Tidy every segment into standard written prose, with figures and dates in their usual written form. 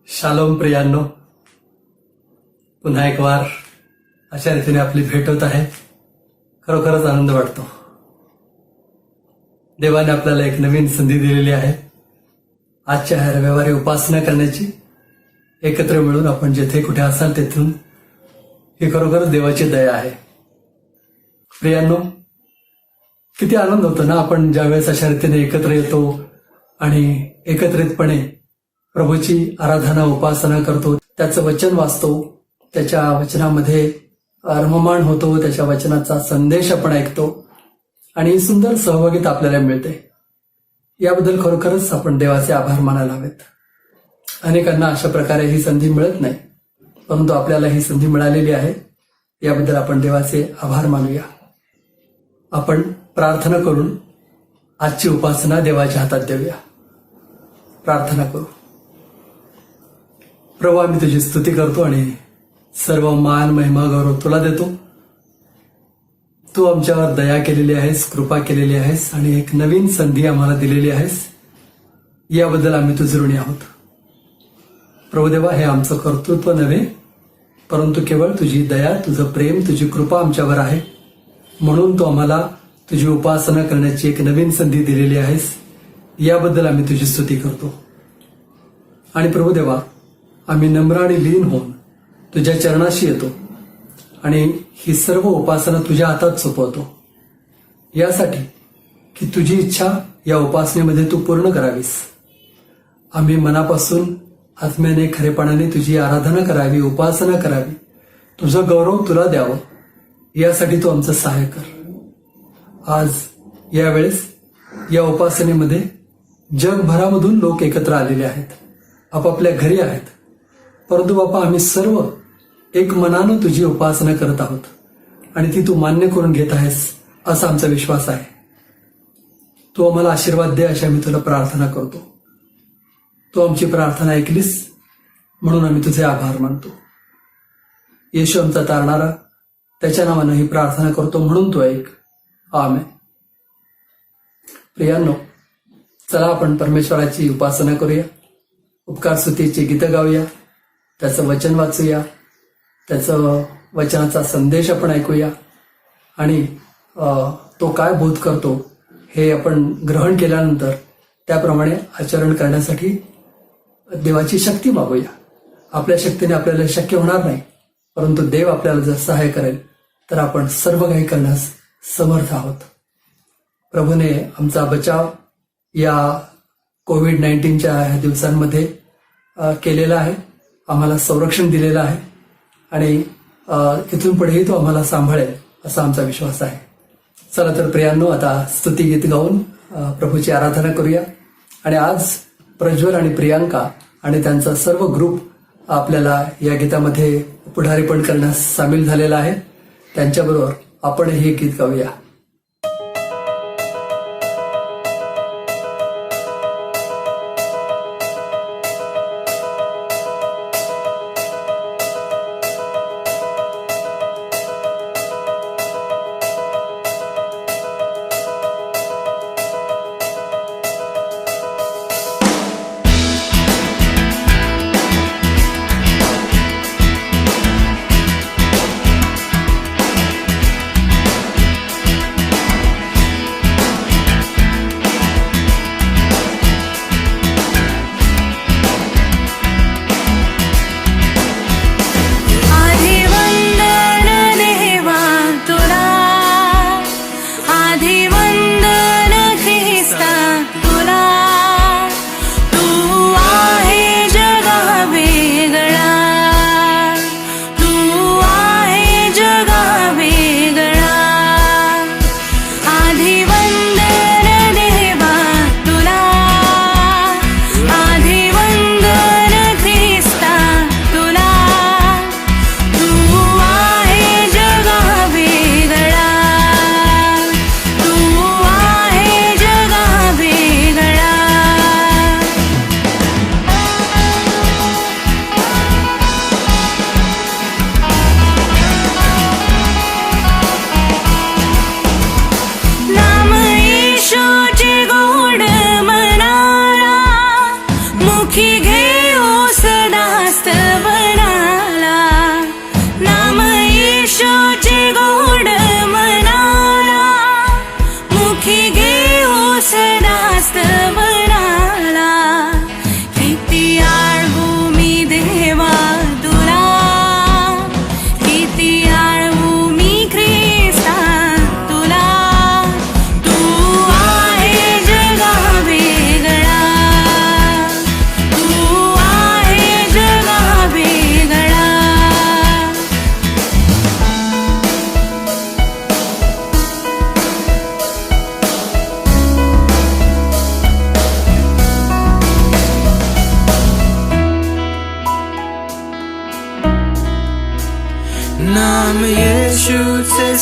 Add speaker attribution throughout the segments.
Speaker 1: Shalom प्रियांनो, पुन्हा एक वार अशा रीतीने आपली भेट होत आहे. खरोखरच आनंद वाटतो. देवाने आपल्याला एक नवीन संधी दिलेली आहे. आजच्या ह्या रविवारी उपासना करण्याची, एकत्र मिळून आपण जेथे कुठे असाल तेथून. ही खरोखरच देवाची दया आहे. प्रियांनो, किती आनंद होतो ना आपण ज्यावेळेस अशा रीतीने एकत्र येतो आणि एकत्रितपणे प्रभूची आराधना उपासना करतो, त्याचं वचन वाचतो, त्याच्या वचनामध्ये रममाण होतो, त्याच्या वचनाचा संदेश आपण ऐकतो आणि सुंदर सहभागिता आपल्याला मिळते. याबद्दल खरोखरच आपण देवाचे आभार मानायला हवेत. अनेकांना अशा प्रकारे ही संधी मिळत नाही, परंतु आपल्याला ही संधी मिळालेली आहे. याबद्दल आपण देवाचे आभार मानूया. आपण प्रार्थना करून आजची उपासना देवाच्या हातात देऊया. प्रार्थना करू. प्रभू, आम्ही तुझी स्तुती करतो आणि सर्व मान महिमा गौरव तुला देतो. तू आमच्यावर दया केलेली आहेस, कृपा केलेली आहेस आणि एक नवीन संधी आम्हाला दिलेली आहेस. याबद्दल आम्ही तुझे ऋणी आहोत. प्रभुदेवा, हे आमचं कर्तृत्व नव्हे, परंतु केवळ तुझी दया, तुझं प्रेम, तुझी कृपा आमच्यावर आहे. म्हणून तू आम्हाला तुझी उपासना करण्याची एक नवीन संधी दिलेली आहेस. याबद्दल आम्ही तुझी स्तुती करतो. आणि प्रभुदेवा, आम्ही नम्र आणि लीन होऊन तुझ्या चरणाशी येतो आणि ही सर्व उपासना तुझ्या हातात सोपवतो, यासाठी की तुझी इच्छा या उपासनेमध्ये तू पूर्ण करावीस. आम्ही मनापासून आत्म्याने खरेपणाने तुझी आराधना करावी, उपासना करावी, तुझं गौरव तुला द्यावं, यासाठी तू आमचं सहाय्य कर. आज यावेळेस या उपासनेमध्ये जगभरामधून लोक एकत्र आलेले आहेत, आपापल्या घरी आहेत, परंतु बापा, आम्ही सर्व एक मनानं तुझी उपासना करत आहोत आणि ती तू मान्य करून घेत आहेस असा आमचा विश्वास आहे. तू आम्हाला आशीर्वाद दे अशी आम्ही तुला प्रार्थना करतो. तू आमची प्रार्थना ऐकलीस म्हणून आम्ही तुझे आभार मानतो. येशू आमचा तारणारा, त्याच्या नावानं ही प्रार्थना करतो म्हणून तू ऐक. आमेन. प्रियांनो, चला आपण परमेश्वराची उपासना करूया. उपकार स्तुतीची गीतं गाऊया, त्याचं वचन वाचूया, त्याचं वचनाचा संदेश आपण ऐकूया आणि तो काय बोध करतो हे आपण ग्रहण केल्यानंतर त्याप्रमाणे आचरण करण्यासाठी देवाची शक्ती मागूया. आपल्या शक्तीने आपल्याला शक्य होणार नाही, परंतु देव आपल्याला जर सहाय्य करेल तर आपण सर्व काही करण्यास समर्थ आहोत. प्रभूने आमचा बचाव या कोविड-19च्या ह्या दिवसांमध्ये केलेला आहे. आम्हाला संरक्षण दिलेलं आहे आणि इथून पुढेही तो आम्हाला सांभाळेल असा आमचा विश्वास आहे. चला तर प्रियांनो, आता स्तुतिगीत गाऊन प्रभूची आराधना करूया. आणि आज प्रज्वल आणि प्रियांका आणि त्यांचा सर्व ग्रुप आपल्याला या गीतामध्ये पुढारीपण करण्यास सामील झालेला आहे. त्यांच्याबरोबर आपण हे गीत गाऊया.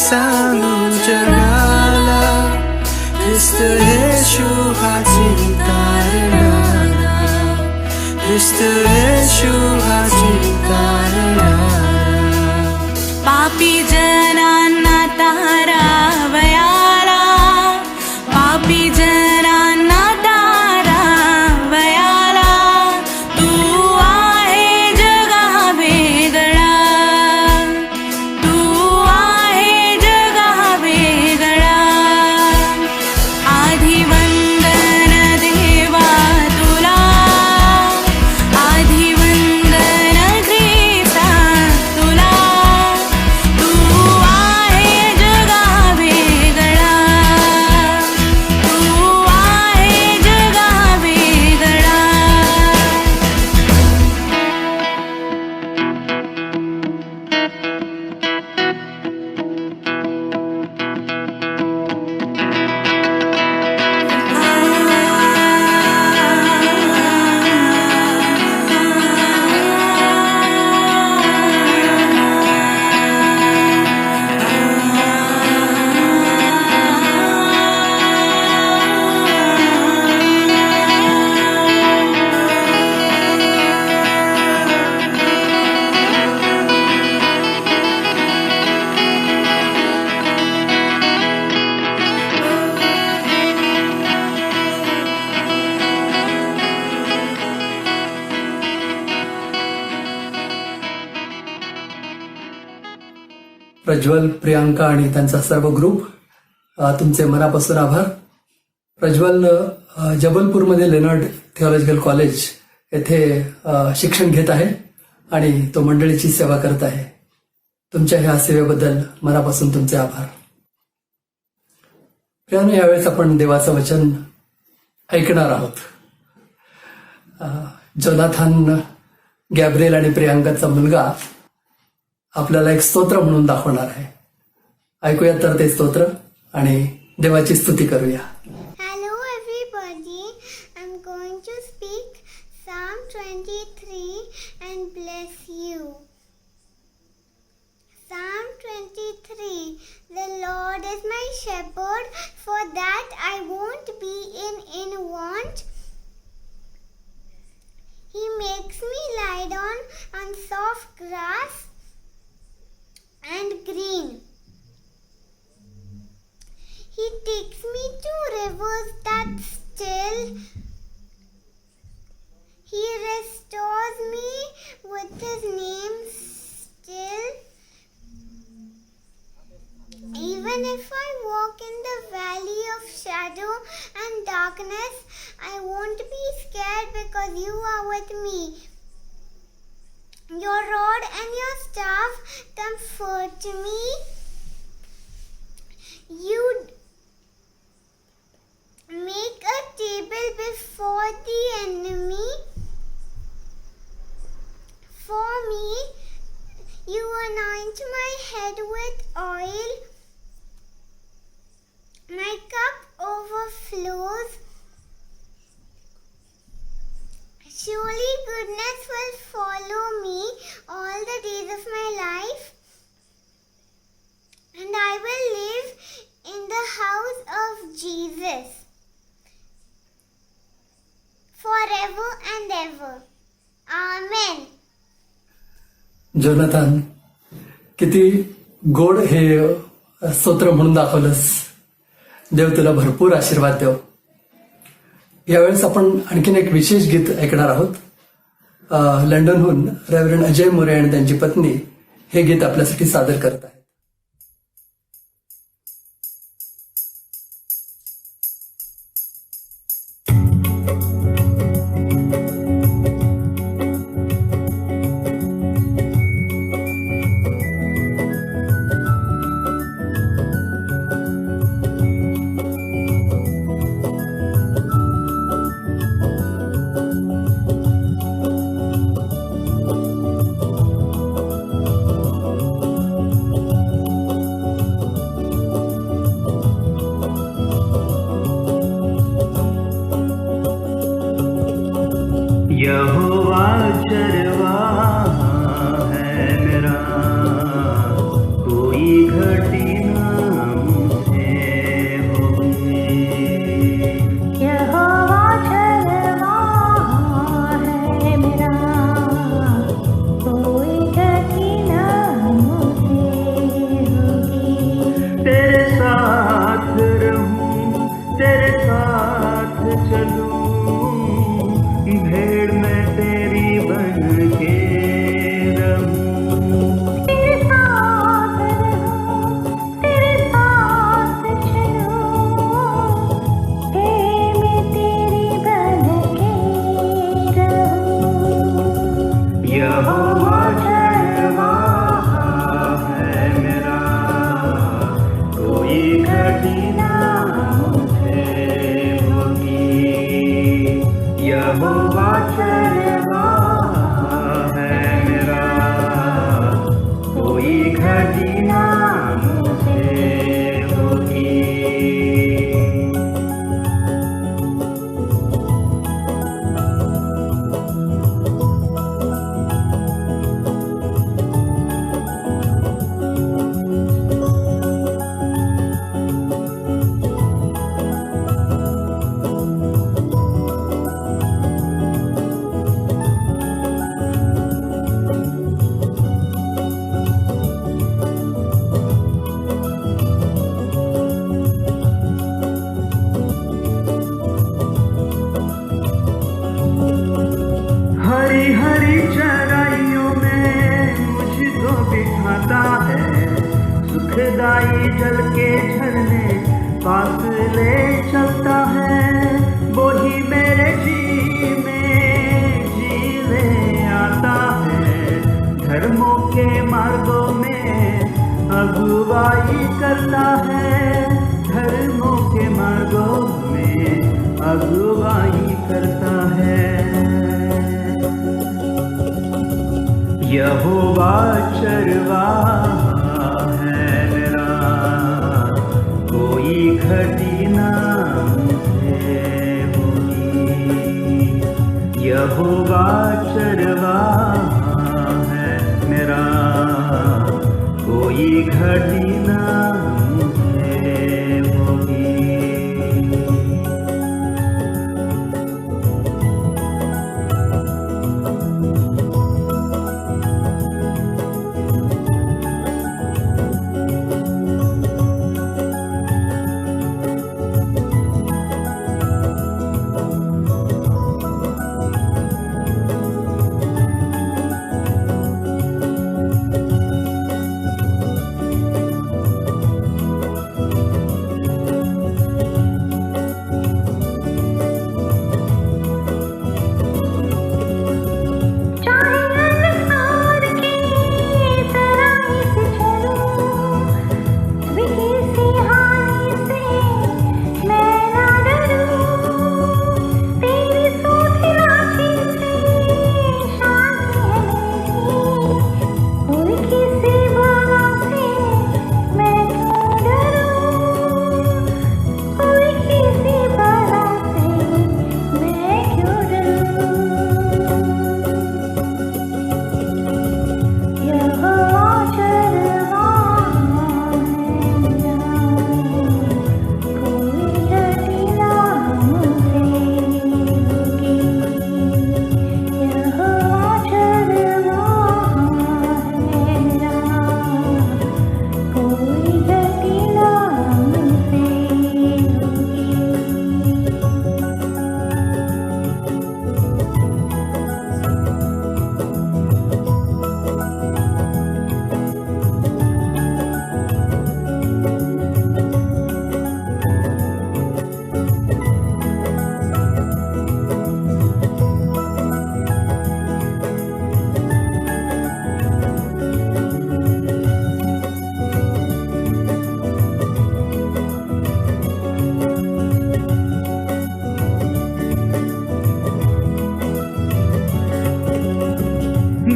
Speaker 2: सांगू जगाला ख्रिस्त येशू हाची तारणारा ख्रिस्त येशू हाची तारणारा
Speaker 3: पापी जनांना तारावयाला पापी जनांना तारावयाला तू आहे जगा वेगळा तू आहे जगा वेगळा आधी वंदन देवा तुला आधी वंदन ख्रिस्ता तुला तू आहे जगा वेगळा तू आहे जगा वेगळा
Speaker 1: प्रज्वल, प्रियांका आणि त्यांचा सर्व ग्रुप, तुमचे मनापासून आभार. प्रज्वल जबलपूरमध्ये लेनर्ड थिओलॉजिकल कॉलेज येथे शिक्षण घेत आहे आणि तो मंडळीची सेवा करत आहे. तुमच्या ह्या सेवेबद्दल मनापासून तुमचे आभार. प्रियानो, यावेळेस आपण देवाचं वचन ऐकणार आहोत. जोनाथन, गॅब्रिएल आणि प्रियांकाचा मुलगा आपल्याला एक स्तोत्र म्हणून दाखवणार आहे. ऐकूया तर ते स्तोत्र आणि देवाची स्तुती करूया.
Speaker 4: Hello everybody, I'm going to speak Psalm 23 and bless you. Psalm 23. The Lord is my shepherd, for that I won't be in want. He makes me lie down on soft grass and green. He takes me to rivers that still. He restores me with his name still. Even if I walk in the valley of shadow and darkness, I won't be scared because you are with me. Your rod and your staff comfort me. You make a table before the enemy. For me, you anoint my head with oil. My cup overflows. Surely goodness will follow me all the days of my life, and I will live in the house of Jesus forever and ever. Amen.
Speaker 1: Jonathan, किती गोड हे स्तोत्र म्हणून दाखवलंस. देव तुला भरपूर आशीर्वाद देव. यावेळेस आपण आणखीन एक विशेष गीत ऐकणार आहोत. लंडनहून रेव्हरंड अजय मोरे आणि त्यांची पत्नी हे गीत आपल्यासाठी सादर करत आहेत.
Speaker 2: गाई जल के झरने पास ले चलता है, वही मेरे जी में जी ले आता है। धर्मों के मार्गों में अगुवाई करता है, धर्मों के मार्गों में अगुवाई करता है। यहोवा चरवाहा है मेरा, कोई घटी ना मुझे होगी। यहोवा चरवाहा है मेरा, कोई घटी ना मुझे होगी।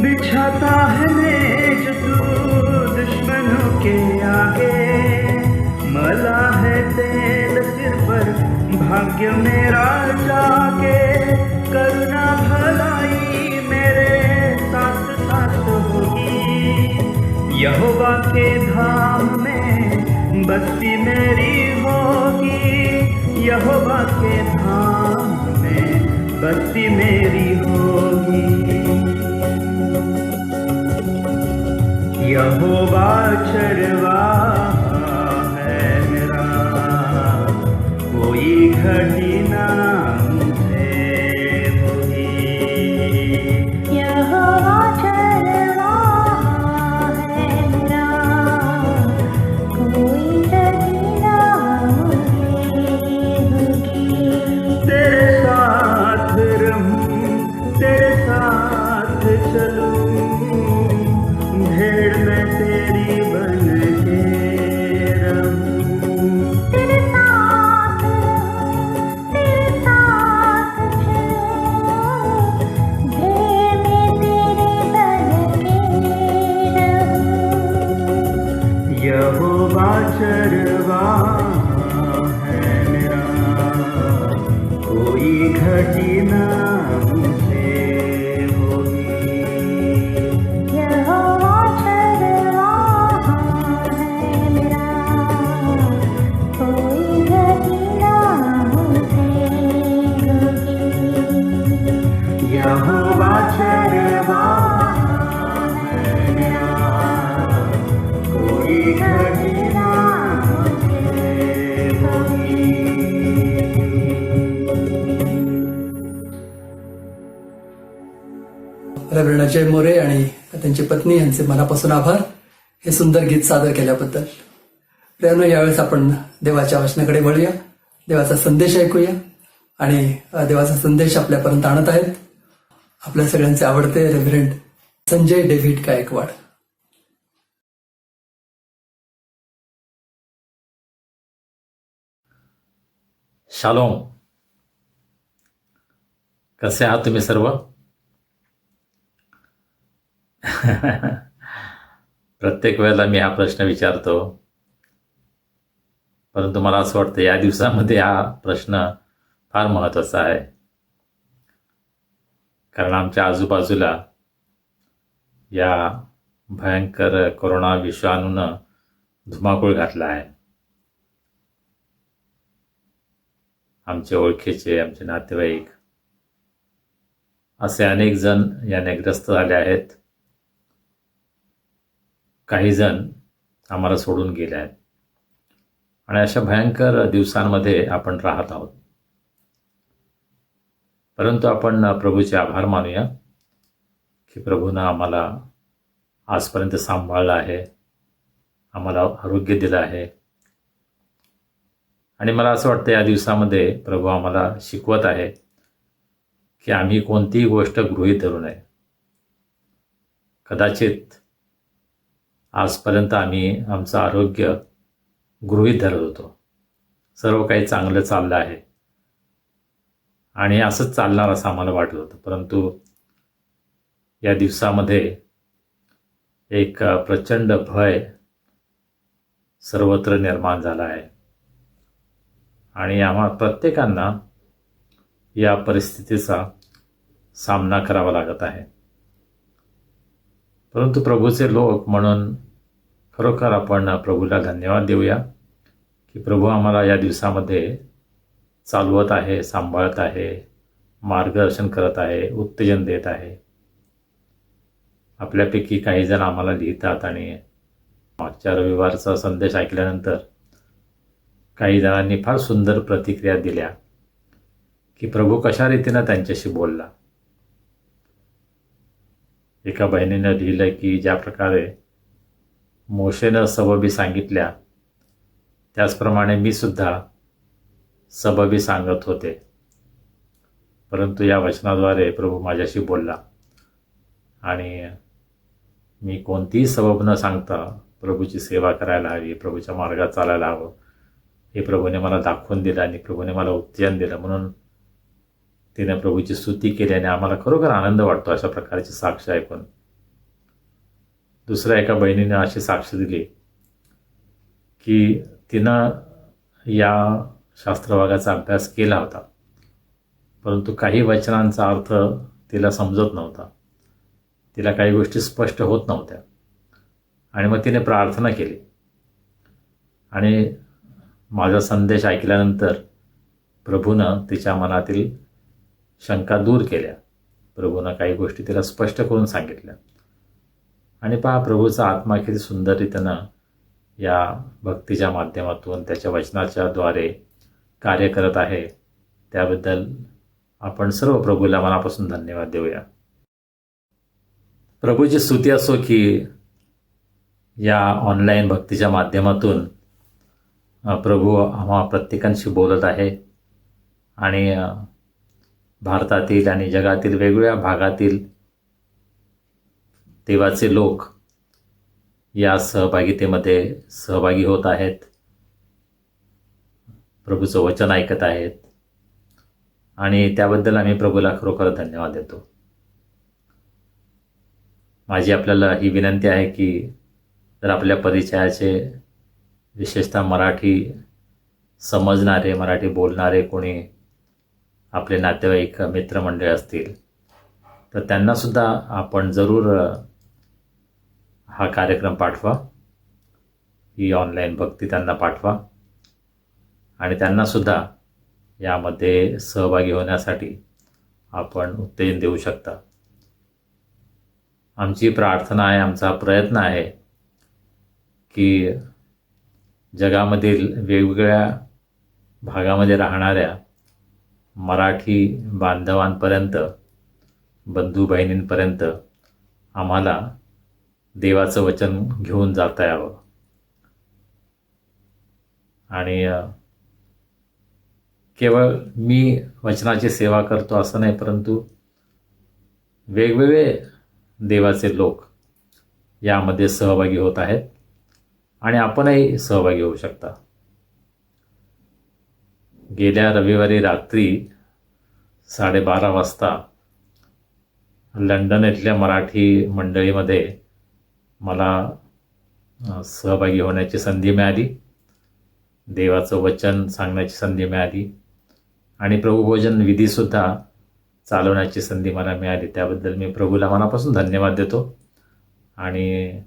Speaker 2: बिछाता है मेज तू दुश्मनों के आगे, मला है तेल सिर पर भाग्य मेरा जाके। करुणा भलाई मेरे साथ साथ होगी, यहोवा के धाम में बस्ती मेरी होगी। यहोवा के धाम में बस्ती मेरी होगी। यहोवा चरवाहा है मेरा, कोई घटी ना मुझे होगी।
Speaker 3: यहोवा चरवाहा है मेरा, कोई घटी ना मुझे होगी।
Speaker 2: तेरे साथ रहूं, तेरे साथ चलूं, भेड़ में तेरी बन के रहूं।
Speaker 3: तेरे साथ चलूं, भेड़ में तेरे बन के रहूं।
Speaker 2: यहोवा चरवाहा है मेरा, कोई घटी ना मुझे होगी।
Speaker 3: यहोवा चरवाहा है मेरा, कोई घटी ना मुझे होगी।
Speaker 2: यहोवा चरवाहा है मेरा, कोई घटी ना मुझे होगी।
Speaker 1: रेव्हरंड अजय मोरे आणि त्यांची पत्नी यांचे मनापासून आभार हे सुंदर गीत सादर केल्याबद्दल. प्रियानो, यावेळेस आपण देवाच्या वचनाकडे वळूया, देवाचा संदेश ऐकूया. आणि देवाचा संदेश आपल्यापर्यंत आणत आहेत आपल्या सगळ्यांचे आवडते reverend Sanjay David Gaikwad.
Speaker 5: Shalom. कसे आहात तुम्ही सर्व? प्रत्येक वेळेला मी हा प्रश्न विचारतो, परंतु मला असं वाटतं या दिवसामध्ये हा प्रश्न फार महत्त्वाचा आहे. कारण आमच्या आजूबाजूला या भयंकर कोरोना विषाणूनं धुमाकूळ घातला आहे. आमचे ओळखीचे, आमचे नातेवाईक असे अनेक जण याने ग्रस्त झाले आहेत. काही जण आम्हाला सोडून गेले आहेत. आणि अशा भयंकर दिवसांमध्ये आपण राहत आहोत. परंतु आपण प्रभूचे आभार मानूया की प्रभूनं आम्हाला आजपर्यंत सांभाळलं आहे, आम्हाला आरोग्य दिलं आहे. आणि मला असं वाटतं या दिवसामध्ये प्रभू आम्हाला शिकवत आहे की आम्ही कोणतीही गोष्ट गृहीत धरू नये. कदाचित आजपर्यंत आम्ही आमचं आरोग्य गृहीत धरत होतो. सर्व काही चांगलं चाललं आहे आणि असंच चालणार असं आम्हाला वाटत होतं. परंतु या दिवसामध्ये एक प्रचंड भय सर्वत्र निर्माण झाला आहे आणि आम्हा प्रत्येकांना या परिस्थितीचा सामना करावा लागत आहे. परंतु प्रभूचे लोक म्हणून खरोखर आपण प्रभूला धन्यवाद देऊया की प्रभू आम्हाला या दिवसामध्ये चालवत आहे, सांभाळत आहे, मार्गदर्शन करत आहे, उत्तेजन देत आहे. आपल्यापैकी काही जण आम्हाला लिहितात आणि मागच्या रविवारचा संदेश ऐकल्यानंतर काही जणांनी फार सुंदर प्रतिक्रिया दिल्या की प्रभू कशा रीतीनं त्यांच्याशी बोलला. एका बहिणीनं लिहिलं की ज्या प्रकारे मोशेनं सबबी सांगितल्या त्याचप्रमाणे मी सुद्धा सबबी सांगत होते, परंतु या वचनाद्वारे प्रभू माझ्याशी बोलला आणि मी कोणतीही सबब न सांगता प्रभूची सेवा करायला हवी, प्रभूच्या मार्गात चालायला हवं हे प्रभूने मला दाखवून दिलं आणि प्रभूने मला उत्तेजन दिलं. म्हणून तिने प्रभूची स्तुती केली आणि आम्हाला खरोखर आनंद वाटतो अशा प्रकारची साक्ष ऐकून. दुसऱ्या एका बहिणीने अशी साक्ष दिली की तिनं या शास्त्रभागाचा अभ्यास केला होता, परंतु काही वचनांचा अर्थ तिला समजत नव्हता, तिला काही गोष्टी स्पष्ट होत नव्हत्या. आणि मग तिने प्रार्थना केली आणि माझा संदेश ऐकल्यानंतर प्रभूनं तिच्या मनातील शंका दूर केल्या. प्रभूनं काही गोष्टी तिला स्पष्ट करून सांगितल्या. आणि पहा, प्रभूचा आत्मा किती सुंदररीतीनं या भक्तीच्या माध्यमातून त्याच्या वचनाच्या द्वारे कार्य करत आहे. त्याबद्दल आपण सर्व प्रभूला मनापासून धन्यवाद देऊया. प्रभूची स्तुती असो की या ऑनलाईन भक्तीच्या माध्यमातून प्रभू आम्हा प्रत्येकांशी बोलत आहे आणि भारतातील आणि जगातील वेगवेगळ्या भागातील देवाचे लोक या सहभागितेमध्ये सहभागी होत आहेत, प्रभूचं वचन ऐकत आहेत आणि त्याबद्दल आम्ही प्रभूला खरोखर धन्यवाद देतो. माझी आपल्याला ही विनंती आहे की जर आपल्या परिचयाचे विशेषतः मराठी समजणारे, मराठी बोलणारे कोणी आपले नातेवाईक मित्रमंडळी असतील तर त्यांनासुद्धा आपण जरूर हा कार्यक्रम पाठवा, ही ऑनलाईन भक्ती त्यांना पाठवा आणि त्यांनासुद्धा यामध्ये सहभागी होण्यासाठी आपण उत्तेजन देऊ शकता. आमची प्रार्थना आहे, आमचा प्रयत्न आहे की जगामधील वेगवेगळ्या भागामध्ये राहणाऱ्या मराठी बांधवांपर्यंत, बंधू बहिणींपर्यंत आम्हाला देवाचं वचन घेऊन जाता यावं. आणि केवळ मी वचनाची सेवा करतो असं नाही, परंतु वेगवेगळे देवाचे लोक यामध्ये सहभागी होत आहेत आणि आपणही सहभागी होऊ शकता. गेल्या रविवारी रात्री 12:30 वाजता लंडन येथील मराठी मंडळीमध्ये मला सहभागी होण्याची संधी मिळाली, देवाचं वचन सांगण्याची संधी मिळाली आणि प्रभुभोजन विधीसुद्धा चालवण्याची संधी मला मिळाली. त्याबद्दल मी प्रभूला मनापासून धन्यवाद देतो. आणि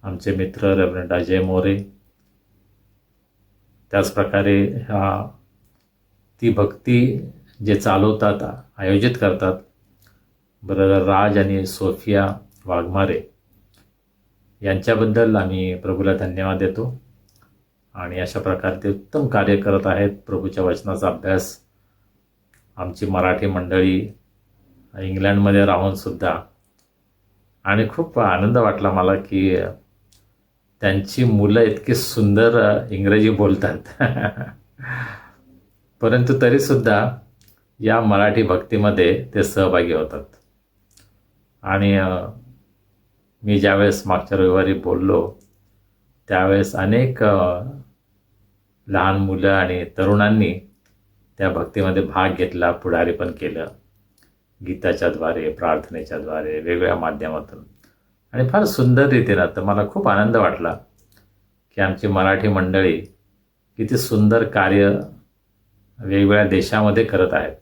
Speaker 5: आमचे मित्र रेव्हरंड अजय मोरे, त्याचप्रकारे ती भक्ती जे चालवतात, आयोजित करतात, ब्रदर राज आणि सोफिया वाघमारे, यांच्याबद्दल आम्ही प्रभूला धन्यवाद देतो. आणि अशा प्रकारे ते उत्तम कार्य करत आहेत. प्रभूच्या वचनाचा अभ्यास आमची मराठी मंडळी इंग्लंडमध्ये राहूनसुद्धा, आणि खूप आनंद वाटला मला की त्यांची मुलं इतकी सुंदर इंग्रजी बोलतात परंतु तरीसुद्धा या मराठी भक्तीमध्ये ते सहभागी होतात. आणि मी ज्यावेळेस मागच्या रविवारी बोललो त्यावेळेस अनेक लहान मुलं आणि तरुणांनी त्या भक्तीमध्ये भाग घेतला, पुढारी पण केलं, गीताच्याद्वारे, प्रार्थनेच्याद्वारे, वेगवेगळ्या माध्यमातून, आणि फार सुंदर रीतीनं. तर मला खूप आनंद वाटला की आमची मराठी मंडळी किती सुंदर कार्य वेगवेगळ्या देशामध्ये करत आहेत.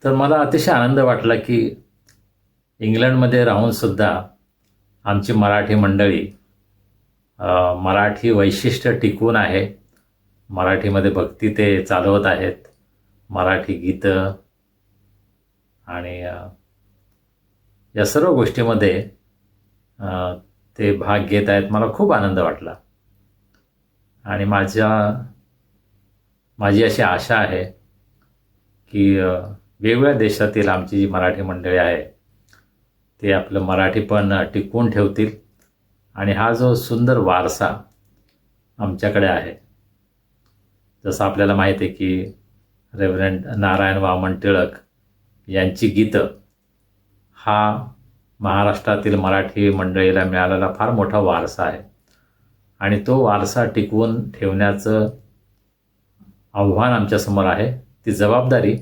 Speaker 5: तर मला अतिशय आनंद वाटला की इंग्लंडमध्ये राहूनसुद्धा आमची मराठी मंडळी मराठी वैशिष्ट्य टिकवून आहे, मराठीमध्ये भक्ती ते चालवत आहेत, मराठी गीतं आणि या सर्व गोष्टीमध्ये ते भाग घेत आहेत. मला खूप आनंद वाटला. आणि माझी अशी आशा आहे की वेगवेगळ्या देशातील आमची जी मराठी मंडळी आहे ते आपलं मराठी पण टिकवून ठेवतील. आणि हा जो सुंदर वारसा आमच्याकडे आहे, जसं आपल्याला माहिती आहे की रेव्हरंड नारायण वामन टिळक यांची गीतं हा महाराष्ट्रातील मराठी मंडळीला मिळालेला फार मोठा वारसा आहे. आणि तो वारसा टिकवून ठेवण्याचं आव्हान आमच्यासमोर आहे. ती जबाबदारी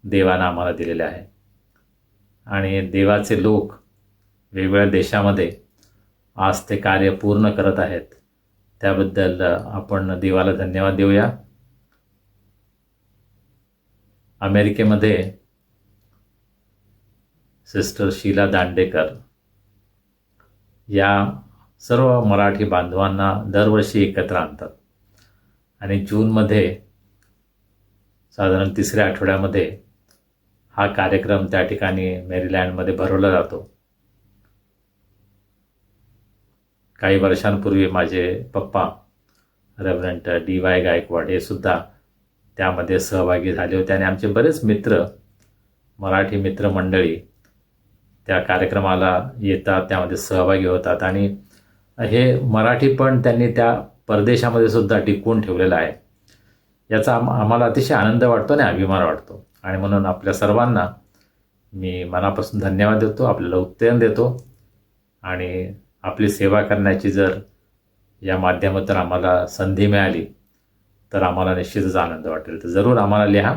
Speaker 5: देवानं आम्हाला दिलेली आहे. आणि देवाचे लोक वेगवेगळ्या देशामध्ये आज ते कार्य पूर्ण करत आहेत. त्याबद्दल आपण देवाला धन्यवाद देऊया. अमेरिकेमध्ये सिस्टर शीला दांडेकर या सर्व मराठी बांधवांना दरवर्षी एकत्र आणतात. आणि जूनमध्ये साधारण 3ऱ्या आठवड्यामध्ये हा कार्यक्रम त्या ठिकाणी मेरीलँडमध्ये भरवला जातो. काही वर्षांपूर्वी माझे पप्पा रेव्हरंड DY गायकवाड हे सुद्धा त्यामध्ये सहभागी झाले होते. आणि आमचे बरेच मित्र, मराठी मित्रमंडळी त्या कार्यक्रमाला येतात, त्यामध्ये सहभागी होतात. आणि हे मराठी पण त्यांनी त्या परदेशामध्ये सुद्धा टिकवून ठेवलेलं आहे. याचा आम्हाला अतिशय आनंद वाटतो आणि अभिमान वाटतो. आणि म्हणून आपल्या सर्वांना मी मनापासून धन्यवाद देतो, आपल्याला उत्तेजन देतो. आणि आपली सेवा करण्याची जर या माध्यमातून आम्हाला संधी मिळाली तर आम्हाला निश्चितच आनंद वाटेल. तर जरूर आम्हाला लिहा,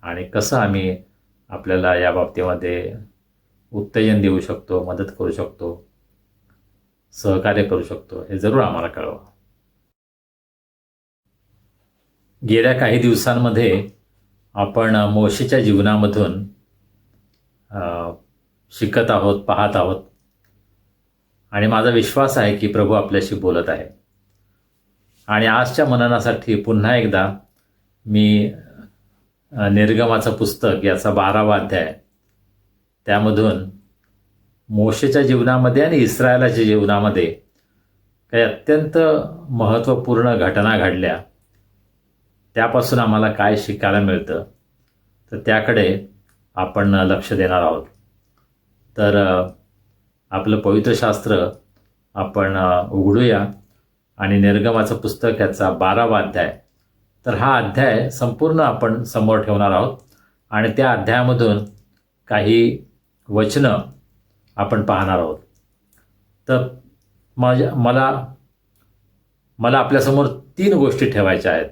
Speaker 5: आणि कसं आम्ही आपल्याला या बाबतीमध्ये उत्तेजन देऊ शकतो, मदत करू शकतो, सहकार्य करू शकतो, हे जरूर आम्हाला कळवा. गेल्या काही दिवसांमध्ये आपण मोशेच्या जीवनामधून शिकत आहोत, पाहत आहोत. आणि माझा विश्वास आहे की प्रभू आपल्याशी बोलत आहे. आणि आजच्या मननासाठी पुन्हा एकदा मी निर्गमाचं पुस्तक याचा 12वा अध्याय, त्यामधून मोशेच्या जीवनामध्ये आणि इस्रायलाच्या जीवनामध्ये काही अत्यंत महत्त्वपूर्ण घटना घडल्या, त्यापासून आम्हाला काय शिकायला मिळतं, तर त्याकडे आपण लक्ष देणार आहोत. तर आपलं पवित्र शास्त्र आपण उघडूया आणि निर्गमाचं पुस्तक याचा 12वा अध्याय. तर हा अध्याय संपूर्ण आपण समोर ठेवणार आहोत आणि त्या अध्यायामधून काही वचनं आपण पाहणार आहोत. तर मला आपल्यासमोर 3 गोष्टी ठेवायच्या आहेत.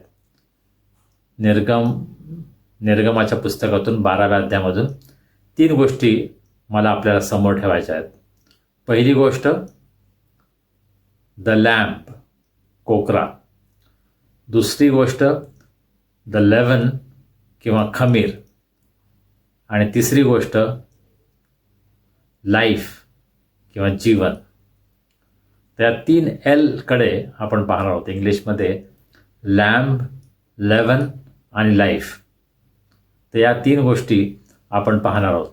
Speaker 5: निर्गमाच्या पुस्तकातून 12व्या अध्यायामधून 3 गोष्टी मला आपल्याला समोर ठेवायच्या आहेत. पहिली गोष्ट द लॅम्प, कोकरा. दुसरी गोष्ट द लेव्हन किंवा खमीर. आणि तिसरी गोष्ट लाईफ किंवा जीवन. त्या 3 Lकडे आपण पाहणार आहोत. इंग्लिशमध्ये लॅम्प, लेव्हन आणि लाईफ. तर या 3 गोष्टी आपण पाहणार आहोत.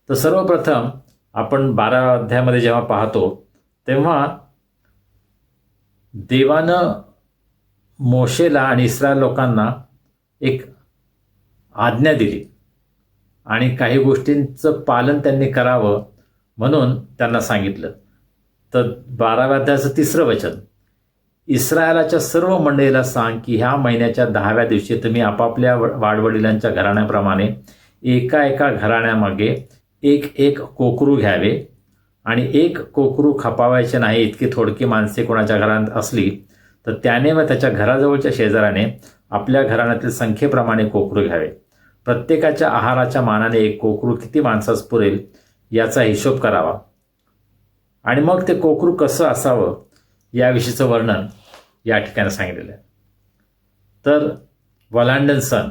Speaker 5: तर सर्वप्रथम आपण 12व्या अध्यायामध्ये जेव्हा पाहतो तेव्हा देवानं मोशेला आणि इस्रायल लोकांना एक आज्ञा दिली आणि काही गोष्टींचं पालन त्यांनी करावं म्हणून त्यांना सांगितलं. तर 12व्या अध्यायाचं 3रं वचन, इस्रायलाच्या सर्व मंडळीला सांग की ह्या महिन्याच्या 10व्या दिवशी तुम्ही आपापल्या वाडवडिलांच्या घराण्याप्रमाणे एका एका घराण्यामागे एक कोकरू घ्यावे आणि 1 कोकरू खपावायचे नाही. इतकी थोडकी माणसे कोणाच्या घरात असली तर त्याने व त्याच्या घराजवळच्या शेजाऱ्याने आपल्या घराण्यातील संख्येप्रमाणे कोकरू घ्यावे. प्रत्येकाच्या आहाराच्या मानाने 1 कोकरू किती माणसास पुरेल याचा हिशोब करावा. आणि मग ते कोकरू कसं असावं याविषयीचं वर्णन या ठिकाणी सांगितलेलं आहे. तर वल्हांडण सण,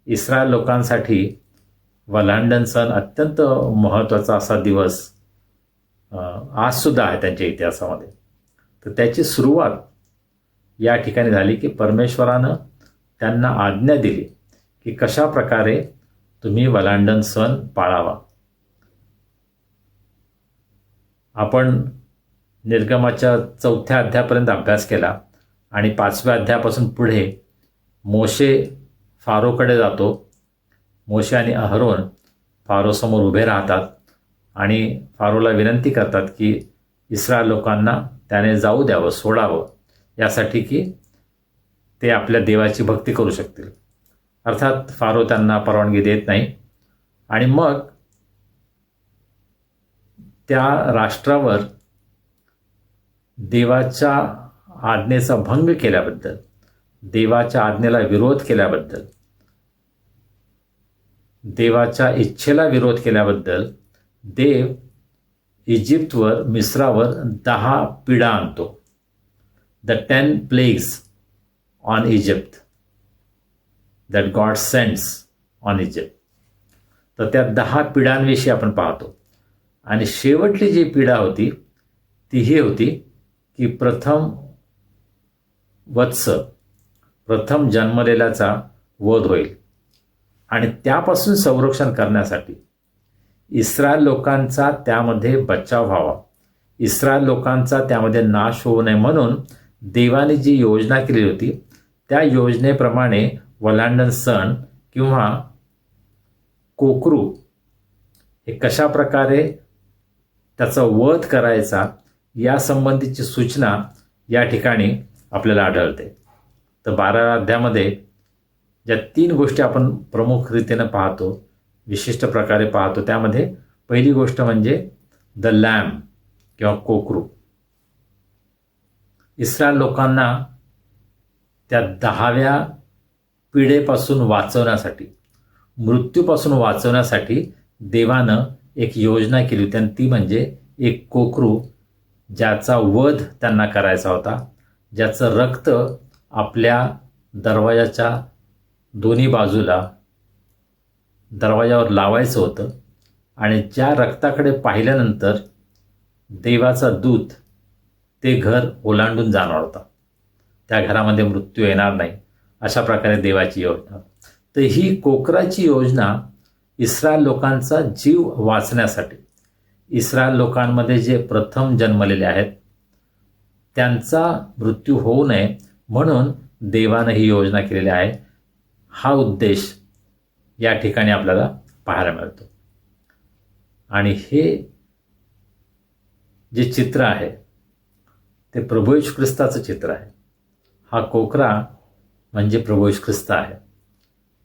Speaker 5: इस्रायल लोकांसाठी वल्हांडण सण अत्यंत महत्त्वाचा असा दिवस आजसुद्धा आहे त्यांच्या इतिहासामध्ये. तर त्याची सुरुवात या ठिकाणी झाली की परमेश्वरानं त्यांना आज्ञा दिली की कशा प्रकारे तुम्ही वल्हांडण सण पाळावा. आपण निर्गमाच्या 4थ्या अध्यायापर्यंत अभ्यास केला आणि 5व्या अध्यायापासून पुढे मोशे फारोकडे जातो. मोशे आणि अहरोन फारोसमोर उभे राहतात आणि फारोला विनंती करतात की इस्रायल लोकांना त्याने जाऊ द्यावं, सोडावं, यासाठी की ते आपल्या देवाची भक्ती करू शकतील. अर्थात फारो त्यांना परवानगी देत नाही आणि मग त्या राष्ट्रावर देवाच्या आज्ञेचा भंग केल्याबद्दल, देवाच्या आज्ञेला विरोध केल्याबद्दल, देवाच्या इच्छेला विरोध केल्याबद्दल देव इजिप्तवर, मिस्रावर 10 पीडा आणतो. The 10 plagues on Egypt that God sends on Egypt. तर त्या 10 पीडांविषयी आपण पाहतो. आणि शेवटली जी पीडा होती ती ही होती की प्रथम जन्मलेल्याचा वध होईल. आणि त्यापासून संरक्षण करण्यासाठी इस्रायल लोकांचा त्यामध्ये बचाव व्हावा, इस्रायल लोकांचा त्यामध्ये नाश होऊ नये म्हणून देवाने जी योजना केली होती त्या योजनेप्रमाणे वल्हांडण सण किंवा कोकरू हे कशा प्रकारे त्याचा वध करायचा यासंबंधीची सूचना या ठिकाणी आपल्याला आढळते. तर 12व्या अध्यायामध्ये ज्या 3 गोष्टी आपण प्रमुख रीतीनं पाहतो, विशिष्ट प्रकारे पाहतो, त्यामध्ये पहिली गोष्ट म्हणजे द लॅम्प किंवा कोकरू. इस्रायल लोकांना त्या 10व्या पिढेपासून वाचवण्यासाठी, मृत्यूपासून वाचवण्यासाठी देवानं एक योजना केली होती आणि ती म्हणजे 1 कोकरू ज्याचा वध त्यांना करायचा होता, ज्याचं रक्त आपल्या दरवाजाच्या दोन्ही बाजूला दरवाजावर लावायचं होतं आणि ज्या रक्ताकडे पाहिल्यानंतर देवाचा दूत ते घर ओलांडून जाणार होता. त्या घरामध्ये मृत्यू येणार नाही, अशा प्रकारे देवाची योजना. तर ही कोकराची योजना इस्रायल लोकांचा जीव वाचण्यासाठी, इस्रायल लोकांमध्ये जे प्रथम जन्मलेले आहेत त्यांचा मृत्यू होऊ नये म्हणून देवानं ही योजना केलेली आहे. हा उद्देश या ठिकाणी आपल्याला पाहायला मिळतो. आणि हे जे चित्र आहे ते प्रभू येशू ख्रिस्ताचं चित्र आहे. हा कोकरा म्हणजे प्रभू येशू ख्रिस्त आहे,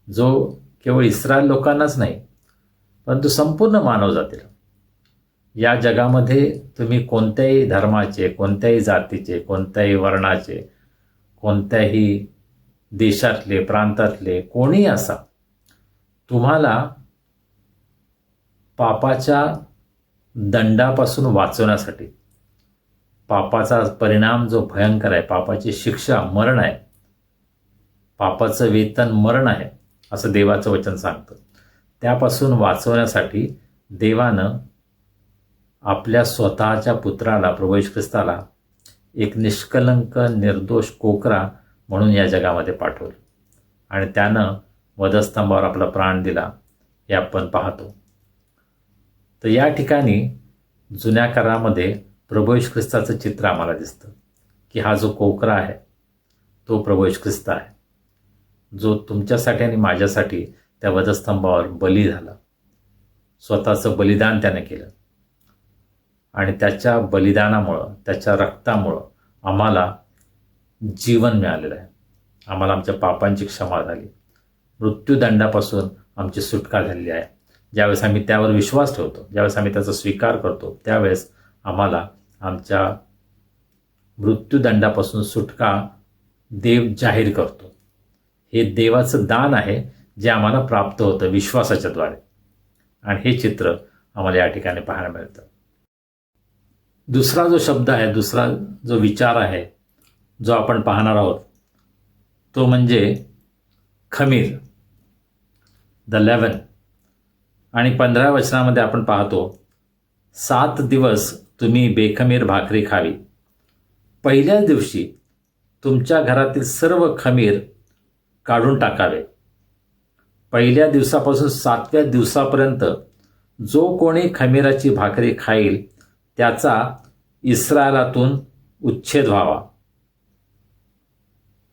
Speaker 5: जो केवळ इस्रायल लोकांनाच नाही परंतु संपूर्ण मानवजातीला, या जगामध्ये तुम्ही कोणत्याही धर्माचे, कोणत्याही जातीचे, कोणत्याही वर्णाचे, कोणत्याही देशातले, प्रांतातले कोणीही असा, तुम्हाला पापाच्या दंडापासून वाचवण्यासाठी, पापाचा परिणाम जो भयंकर आहे, पापाची शिक्षा मरण आहे, पापाचं वेतन मरण आहे असं देवाचं वचन सांगतं, त्यापासून वाचवण्यासाठी देवानं आपल्या स्वतःच्या पुत्राला, प्रभू येशू ख्रिस्ताला, एक निष्कलंक निर्दोष कोकरा म्हणून या जगामध्ये पाठवलं आणि त्यानं वधस्तंभावर आपला प्राण दिला, हे आपण पाहतो. तर या ठिकाणी जुन्या करारामध्ये प्रभू येशू ख्रिस्ताचं चित्र आम्हाला दिसतं की हा जो कोकरा आहे तो प्रभू येशू ख्रिस्त आहे, जो तुमच्यासाठी आणि माझ्यासाठी त्या वधस्तंभावर बली झाला. स्वतःचं बलिदान त्याने केलं आणि त्याच्या बलिदानामुळं, त्याच्या रक्तामुळं आम्हाला जीवन मिळालेलं आहे. आम्हाला आमच्या पापांची क्षमा झाली, मृत्यूदंडापासून आमची सुटका झालेली आहे. ज्यावेळेस आम्ही त्यावर विश्वास ठेवतो, ज्यावेळेस आम्ही त्याचा स्वीकार करतो, त्यावेळेस आम्हाला आमच्या मृत्यूदंडापासून सुटका देव जाहीर करतो. हे देवाचं दान आहे जे आम्हाला प्राप्त होतं विश्वासाच्याद्वारे, आणि हे चित्र आम्हाला या ठिकाणी पाहायला मिळतं. दुसरा जो शब्द आहे, दुसरा जो विचार आहे जो आपण पाहणार आहोत तो म्हणजे खमीर, द लेवन. आणि 15व्या वचनामध्ये आपण पाहतो, 7 दिवस तुम्ही बेखमीर भाकरी खावी. पहिल्याच दिवशी तुमच्या घरातील सर्व खमीर काढून टाकावे. पहिल्या दिवसापासून 7व्या दिवसापर्यंत जो कोणी खमीराची भाकरी खाईल त्याचा इस्रायलातून उच्छेद व्हावा.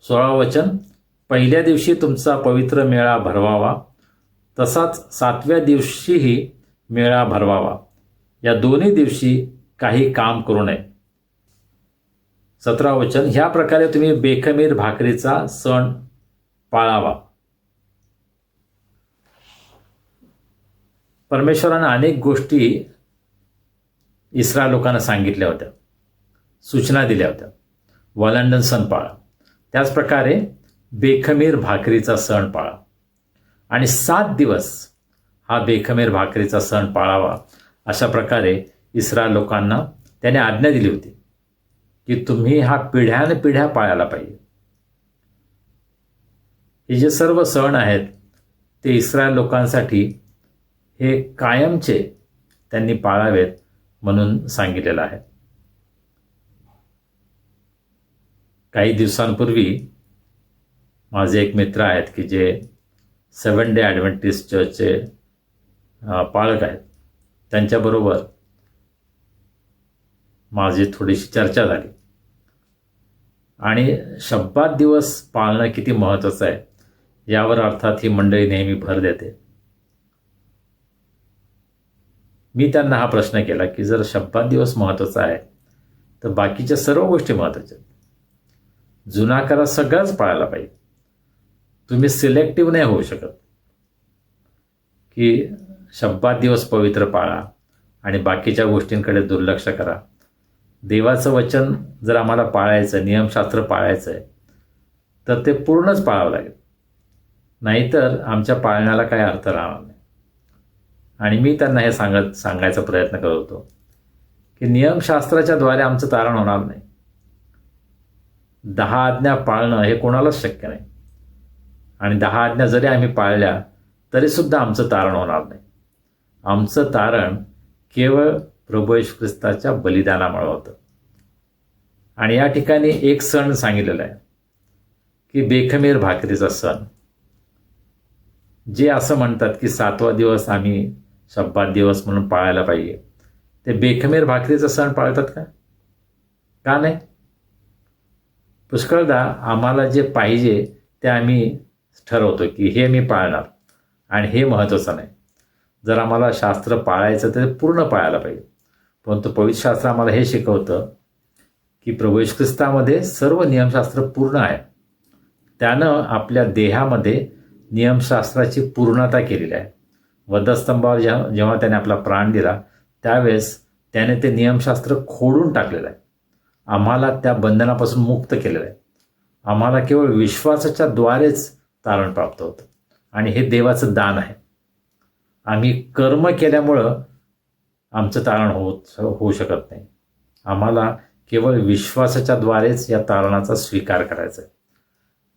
Speaker 5: 16 वचन, पहिल्या दिवशी तुमचा पवित्र मेळा भरवावा, तसाच 7व्या दिवशीही मेळा भरवावा. या दोन्ही दिवशी काही काम करू नये. 17 वचन, ह्या प्रकारे तुम्ही बेखमीर भाकरीचा सण पाळावा. परमेश्वरानं अनेक गोष्टी इस्रायल लोकांना सांगितल्या होत्या, सूचना दिल्या होत्या. वलांडण सण पाळा, त्याचप्रकारे बेखमीर भाकरीचा सण पाळा, आणि 7 दिवस हा बेखमीर भाकरीचा सण पाळावा. अशा प्रकारे इस्रायल लोकांना त्याने आज्ञा दिली होती की तुम्ही हा पिढ्यानपिढ्या पाळायला पाहिजे. हे जे सर्व सण आहेत ते इस्रायल लोकांसाठी हे कायमचे त्यांनी पाळावेत म्हणून सांगितलेलं आहे. काही दिवसांपूर्वी माझे एक मित्र आहेत की जे 7 डे ॲडव्हेंटिस्ट चर्चचे पाळक आहेत, त्यांच्याबरोबर माझी थोडीशी चर्चा झाली आणि शब्बात दिवस पाळणं किती महत्त्वाचं आहे यावर अर्थात ही मंडळी नेहमी भर देते. मी त्यांना हा प्रश्न केला की जर शब्बात दिवस महत्त्वाचा आहे तर बाकीच्या सर्व गोष्टी महत्त्वाच्या आहेत. जुना करार सगळंच पाळायला पाहिजे. तुम्ही सिलेक्टिव्ह नाही होऊ शकत की शब्बात दिवस पवित्र पाळा आणि बाकीच्या गोष्टींकडे दुर्लक्ष करा. देवाचं वचन जर आम्हाला पाळायचं, नियमशास्त्र पाळायचं आहे तर ते पूर्णच पाळावं लागेल, नाहीतर आमच्या पाळण्याला काही अर्थ राहणार नाही. आणि मी त्यांना हे सांगायचा प्रयत्न करत होतो की नियमशास्त्राच्या द्वारे आमचं तारण होणार नाही. 10 आज्ञा पाळणं हे कोणालाच शक्य नाही, आणि 10 आज्ञा जरी आम्ही पाळल्या तरीसुद्धा आमचं तारण होणार नाही. आमचं तारण केवळ प्रभू येशू ख्रिस्ताच्या बलिदानामुळे होतं. आणि या ठिकाणी एक सण सांगितलेला आहे की बेखमीर भाकरीचा सण. जे असं म्हणतात की 7वा दिवस आम्ही शब्बात दिवस म्हणून पाळायला पाहिजे, ते बेखमीर भाकरीचा सण पाळतात का नाही? पुष्कळदा आम्हाला जे पाहिजे ते आम्ही ठरवतो की हे मी पाळणार आणि हे महत्त्वाचं नाही. जर आम्हाला शास्त्र पाळायचं तर ते पूर्ण पाळायला पाहिजे. परंतु पवित्र शास्त्र आम्हाला हे शिकवतं की प्रभू येशू ख्रिस्तामध्ये सर्व नियमशास्त्र पूर्ण आहे. त्यानं आपल्या देहामध्ये नियमशास्त्राची पूर्णता केलेली आहे. वधस्तंभावर जेव्हा त्याने आपला प्राण दिला त्यावेळेस त्याने ते नियमशास्त्र खोडून टाकलेलं आहे. आम्हाला त्या बंधनापासून मुक्त केलेलं आहे. आम्हाला केवळ विश्वासाच्या द्वारेच तारण प्राप्त होतं आणि हे देवाचं दान आहे. आम्ही कर्म केल्यामुळं आमचं तारण होऊ शकत नाही. आम्हाला केवळ विश्वासाच्या द्वारेच या तारणाचा स्वीकार करायचा आहे.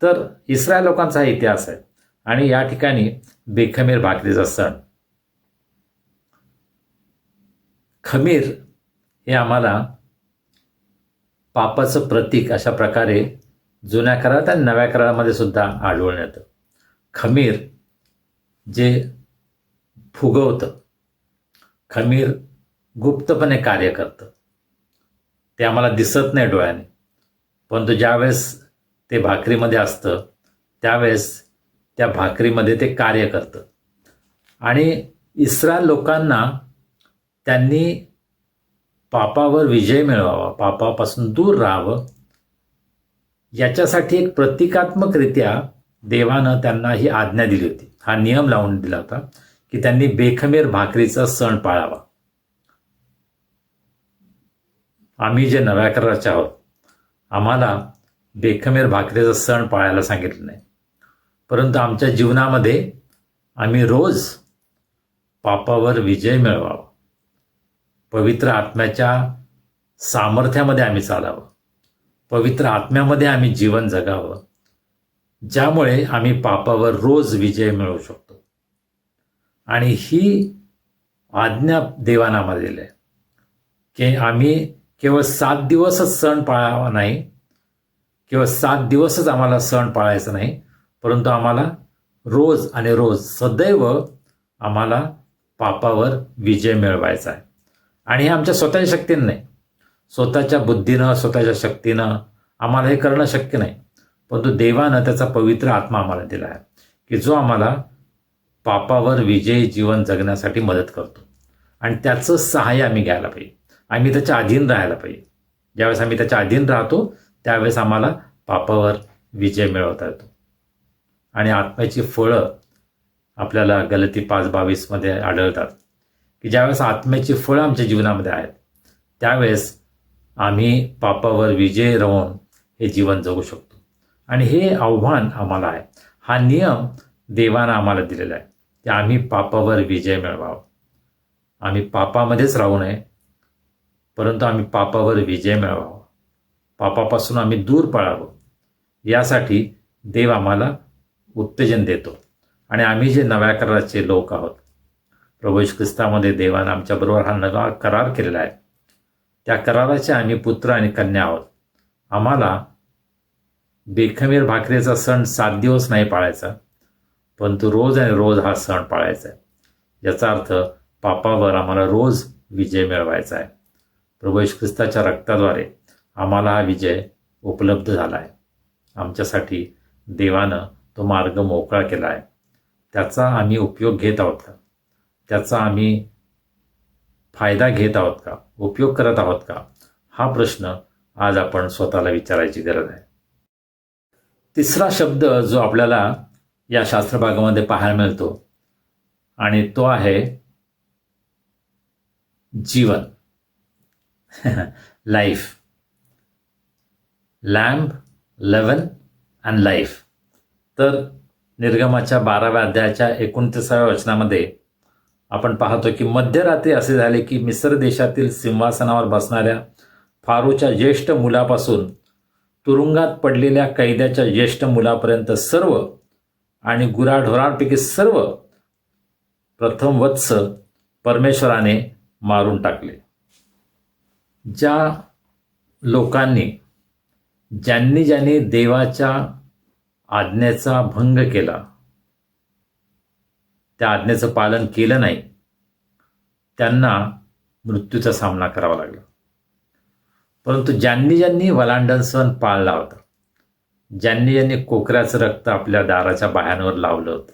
Speaker 5: तर इस्रायल लोकांचा हा इतिहास आहे. आणि या ठिकाणी बेखमीर भाकरीचा सण, खमीर हे आम्हाला पापाचं प्रतीक अशा प्रकारे जुन्या करारात आणि नव्या करारामध्ये सुद्धा आढळून येतं. खमीर जे फुगवतं, खमीर गुप्तपणे कार्य करतं. ते आम्हाला दिसत नाही डोळ्याने, परंतु ज्यावेळेस ते भाकरीमध्ये असतं त्यावेळेस त्या भाकरीमध्ये ते कार्य करतं. आणि इस्रायल लोकांना त्यांनी पापावर विजय मिळवावा, पापापासून दूर राहावं, याच्यासाठी एक प्रतिकात्मकरित्या देवानं त्यांना ही आज्ञा दिली होती, हा नियम लावून दिला होता की त्यांनी बेखमीर भाकरीचा सण पाळावा. आम्ही जे नव्या कराराचे आहोत आम्हाला बेखमीर भाकरीचा सण पाळायला सांगितलं नाही, परंतु आमच्या जीवनामध्ये आम्ही रोज पापावर विजय मिळवावा, पवित्र आत्म्याच्या सामर्थ्यामध्ये आम्ही चालावं, पवित्र आत्म्यामध्ये आम्ही जीवन जगावं, ज्यामुळे आम्ही पापावर रोज विजय मिळवू शकतो. आणि ही आज्ञा देवानं आम्हाला दिली आहे की आम्ही केवळ 7 दिवसच सण पाळावा नाही, केवळ 7 दिवसच आम्हाला सण पाळायचा नाही, परंतु आम्हाला रोज आणि रोज सदैव आम्हाला पापावर विजय मिळवायचा आहे. आणि हे आमच्या स्वतःच्या शक्तीनं नाही, स्वतःच्या बुद्धीनं, स्वतःच्या शक्तीनं आम्हाला हे करणं शक्य नाही, परंतु देवानं त्याचा पवित्र आत्मा आम्हाला दिला आहे की जो आम्हाला पापावर विजयी जीवन जगण्यासाठी मदत करतो. आणि त्याचं सहाय्य आम्ही घ्यायला पाहिजे, आम्ही त्याच्या अधीन राहायला पाहिजे. ज्यावेळेस आम्ही त्याच्या अधीन राहतो त्यावेळेस आम्हाला पापावर विजय मिळवता येतो. आणि आत्म्याची फळं आपल्याला गलती 5:22 आढळतात की ज्यावेळेस आत्म्याची फळं आमच्या जीवनामध्ये आहेत त्यावेळेस आम्ही पापावर विजय राहून हे जीवन जगू शकतो. आणि हे आव्हान आम्हाला आहे, हा नियम देवानं आम्हाला दिलेला आहे की आम्ही पापावर विजय मिळवावा. आम्ही पापामध्येच राहू नये, परंतु आम्ही पापावर विजय मिळवावा, पापापासून आम्ही दूर पळावं, यासाठी देव आम्हाला उत्तेजन देतो. आणि आम्ही जे नव्या कराराचे लोक आहोत, प्रभू येशू ख्रिस्तामध्ये देवानं आमच्याबरोबर हा नवा करार केलेला आहे, त्या कराराचे आम्ही पुत्र आणि कन्या आहोत. आम्हाला बेखमीर भाकरीचा सण 7 दिवस नाही पाळायचा, परंतु रोज आणि रोज हा सण पाळायचा आहे. याचा अर्थ पापावर आम्हाला रोज विजय मिळवायचा आहे. प्रभू येशू ख्रिस्ताच्या रक्ताद्वारे आम्हाला हा विजय उपलब्ध झाला आहे. आमच्यासाठी देवानं तो मार्ग मोकळा केला आहे. त्याचा आम्ही उपयोग घेत आहोत का? त्याचा आम्ही फायदा घेत आहोत का? उपयोग करत आहोत का? हा प्रश्न आज आपण स्वतःला विचारायची गरज आहे. तिसरा शब्द जो आपल्याला या शास्त्रभागामध्ये पाहायला मिळतो आणि तो आहे जीवन, life. Lamb, leaven and life. तर निर्गमाच्या 12व्या अध्यायाच्या 29व्या वचनामध्ये आपण पाहतो की मध्यरात्री असे झाले की मिस्र देशातील सिंहासनावर बसणाऱ्या फारोच्या ज्येष्ठ मुलापासून तुरुंगात पडलेल्या कैद्याच्या ज्येष्ठ मुलापर्यंत सर्व आणि गुराढोरांपैकी सर्व प्रथम वत्स परमेश्वराने मारून टाकले. ज्या लोकांनी ज्यांनी देवाच्या आज्ञेचा भंग केला, त्या आज्ञेचं पालन केलं नाही, त्यांना मृत्यूचा सामना करावा लागला. परंतु ज्यांनी वलांडण सण पाळला होता, ज्यांनी कोकऱ्याचं रक्त आपल्या दाराच्या बाह्यांवर लावलं होतं,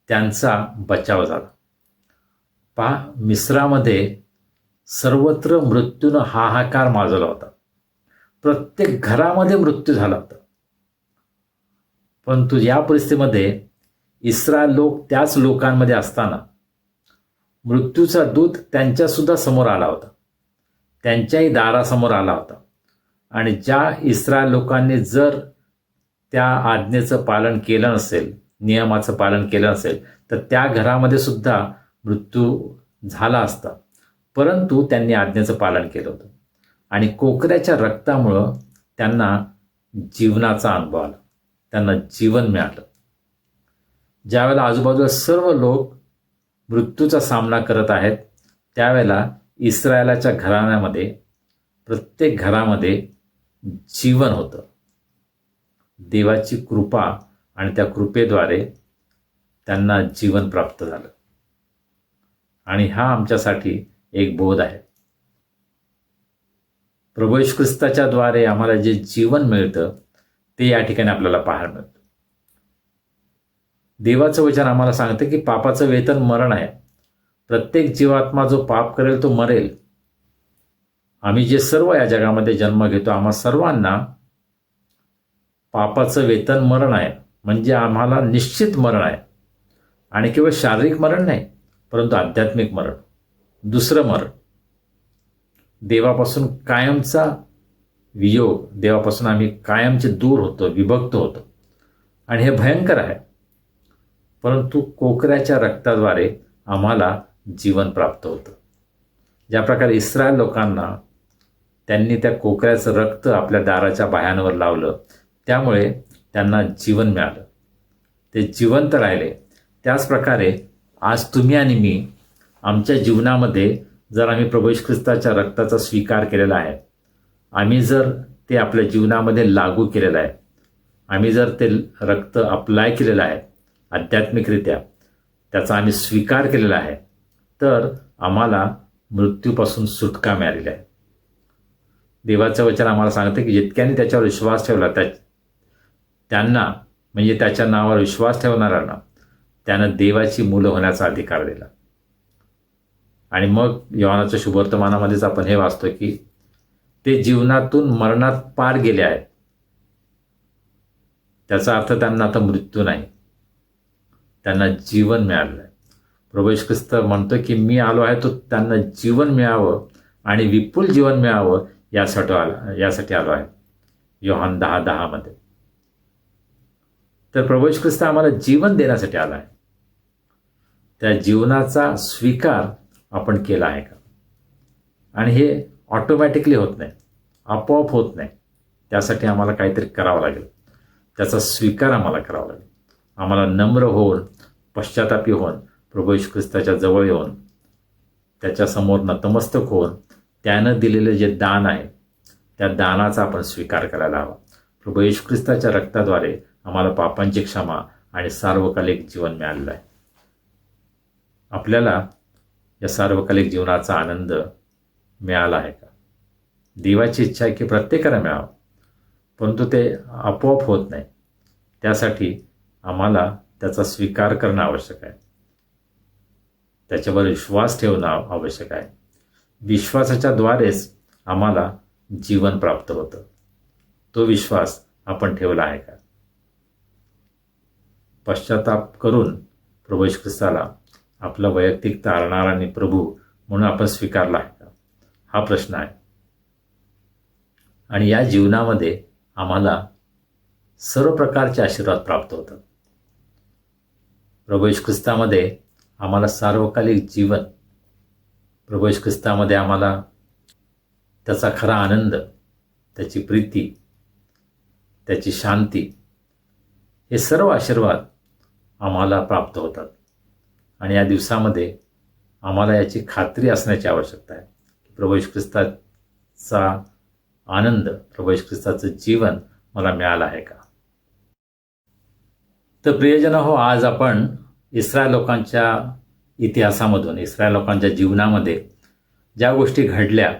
Speaker 5: त्यांचा बचाव झाला. पहा, मिस्रामध्ये सर्वत्र मृत्यूनं हाहाकार माजवला होता. प्रत्येक घरामध्ये मृत्यू झाला होता. परंतु या परिस्थितीमध्ये इस्रायल लोक त्याच लोकांमध्ये असताना मृत्यूचा दूत त्यांच्यासुद्धा समोर आला होता, त्यांच्याही दारासमोर आला होता. आणि ज्या इस्रायल लोकांनी जर त्या आज्ञेचं पालन केलं नसेल, नियमाचं पालन केलं नसेल, तर त्या घरामध्ये सुद्धा मृत्यू झाला असता. परंतु त्यांनी आज्ञेचं पालन केलं होतं आणि कोकऱ्याच्या रक्तामुळं त्यांना जीवनाचा अनुभव आला, त्यांना जीवन मिळालं. ज्यावेळेला आजूबाजूला सर्व लोक मृत्यूचा सामना करत आहेत, त्यावेळेला इस्रायलाच्या घराण्यामध्ये, प्रत्येक घरामध्ये जीवन होतं. देवाची कृपा आणि त्या कृपेद्वारे त्यांना जीवन प्राप्त झालं. आणि हा आमच्यासाठी एक बोध आहे. प्रभू येशू ख्रिस्ताच्या द्वारे आम्हाला जे जीवन मिळतं ते या ठिकाणी आपल्याला पाहायला मिळतं. देवाचं वचन आम्हाला सांगतं की पापाचं वेतन मरण आहे. प्रत्येक जीवात्मा जो पाप करेल तो मरेल. आम्ही जे सर्व या जगामध्ये जन्म घेतो, आम्हा सर्वांना पापाचं वेतन मरण आहे. म्हणजे आम्हाला निश्चित मरण आहे. आणि केवळ शारीरिक मरण नाही, परंतु आध्यात्मिक मरण, दुसरं मरण, देवापासून कायमचा वियोग, देवापासून आम्ही कायमचे दूर होतो, विभक्त होतो. आणि हे भयंकर आहे. परंतु कोकऱ्याच्या रक्ताद्वारे आम्हाला जीवन प्राप्त होतं. ज्या प्रकारे इस्रायल लोकांना त्यांनी त्या कोकऱ्याचं रक्त आपल्या दाराच्या बाह्यांवर लावलं, त्यामुळे त्यांना जीवन मिळालं, ते जिवंत राहिले. त्याच प्रकारे आज तुम्ही आणि मी आमच्या जीवनामध्ये जर आम्ही प्रभू येशू ख्रिस्ताच्या रक्ताचा स्वीकार केलेला आहे, आम्ही जर ते आपल्या जीवनामध्ये लागू केलेलं आहे, आम्ही जर ते रक्त अप्लाय केलेलं आहे आध्यात्मिकरित्या, त्याचा आम्ही स्वीकार केलेला आहे, तर आम्हाला मृत्यूपासून सुटका मिळालेली आहे. देवाचं वचन आम्हाला सांगतं की जितक्यांनी त्याच्यावर विश्वास ठेवला त्यांना, म्हणजे त्याच्या नावावर विश्वास ठेवणाऱ्यांना, त्यानं देवाची मुलं होण्याचा अधिकार दिला. आणि मग योहानाच्या शुभवर्तमानामध्येच आपण हे वाचतो की ते जीवनातून मरणात पार गेले आहेत. त्याचा अर्थ त्यांना आता मृत्यू नाही, त्यांना जीवन मिळालं आहे. प्रभू येशू ख्रिस्त म्हणतो की मी आलो आहे तो त्यांना जीवन मिळावं आणि विपुल जीवन मिळावं यासाठी आलो आहे. योहान 10:10 तर प्रभू येशू ख्रिस्त आम्हाला जीवन देण्यासाठी आला आहे. त्या जीवनाचा स्वीकार आपण केला आहे का? आणि हे ऑटोमॅटिकली होत नाही, आपोआप होत नाही. त्यासाठी आम्हाला काहीतरी करावं लागेल, त्याचा स्वीकार आम्हाला करावा लागेल. आम्हाला नम्र होऊन, पश्चातापी होऊन, प्रभू येशू ख्रिस्ताच्या जवळ येऊन, त्याच्यासमोर नतमस्तक होऊन, त्यानं दिलेले जे दान आहे त्या दानाचा आपण स्वीकार करायला हवा. प्रभू येशू ख्रिस्ताच्या रक्ताद्वारे आम्हाला पापांची क्षमा आणि सार्वकालिक जीवन मिळालेलं आहे. आपल्याला या सार्वकालिक जीवनाचा आनंद मिळाला आहे का? देवाची इच्छा आहे की प्रत्येकाला मिळावं, परंतु ते आपोआप होत नाही. त्यासाठी आम्हाला त्याचा स्वीकार करणं आवश्यक आहे, त्याच्यावर विश्वास ठेवणं आवश्यक आहे. विश्वासाच्या द्वारेच आम्हाला जीवन प्राप्त होतं. तो विश्वास आपण ठेवला आहे का? पश्चाताप करून प्रभू येशू ख्रिस्ताला आपला वैयक्तिक तारणारा आणि प्रभू म्हणून आपण स्वीकारला आहे का? हा प्रश्न आहे. आणि या जीवनामध्ये आम्हाला सर्व प्रकारचे आशीर्वाद प्राप्त होतात. प्रभू येशू ख्रिस्तामध्ये आम्हाला सार्वकालिक जीवन, प्रभू येशू ख्रिस्तामध्ये आम्हाला त्याचा खरा आनंद, त्याची प्रीती, त्याची शांती, हे सर्व आशीर्वाद आम्हाला प्राप्त होतात. आणि या दिवसामध्ये आम्हाला याची खात्री असण्याची आवश्यकता आहे की प्रभू येशू ख्रिस्ताचा आनंद, प्रभू येशू ख्रिस्ताचं जीवन मला मिळालं आहे का? तर प्रियजन हो, आज आपण इस्रायल लोकांच्या इतिहासामधून, इस्रायल लोकांच्या जीवनामध्ये ज्या गोष्टी घडल्या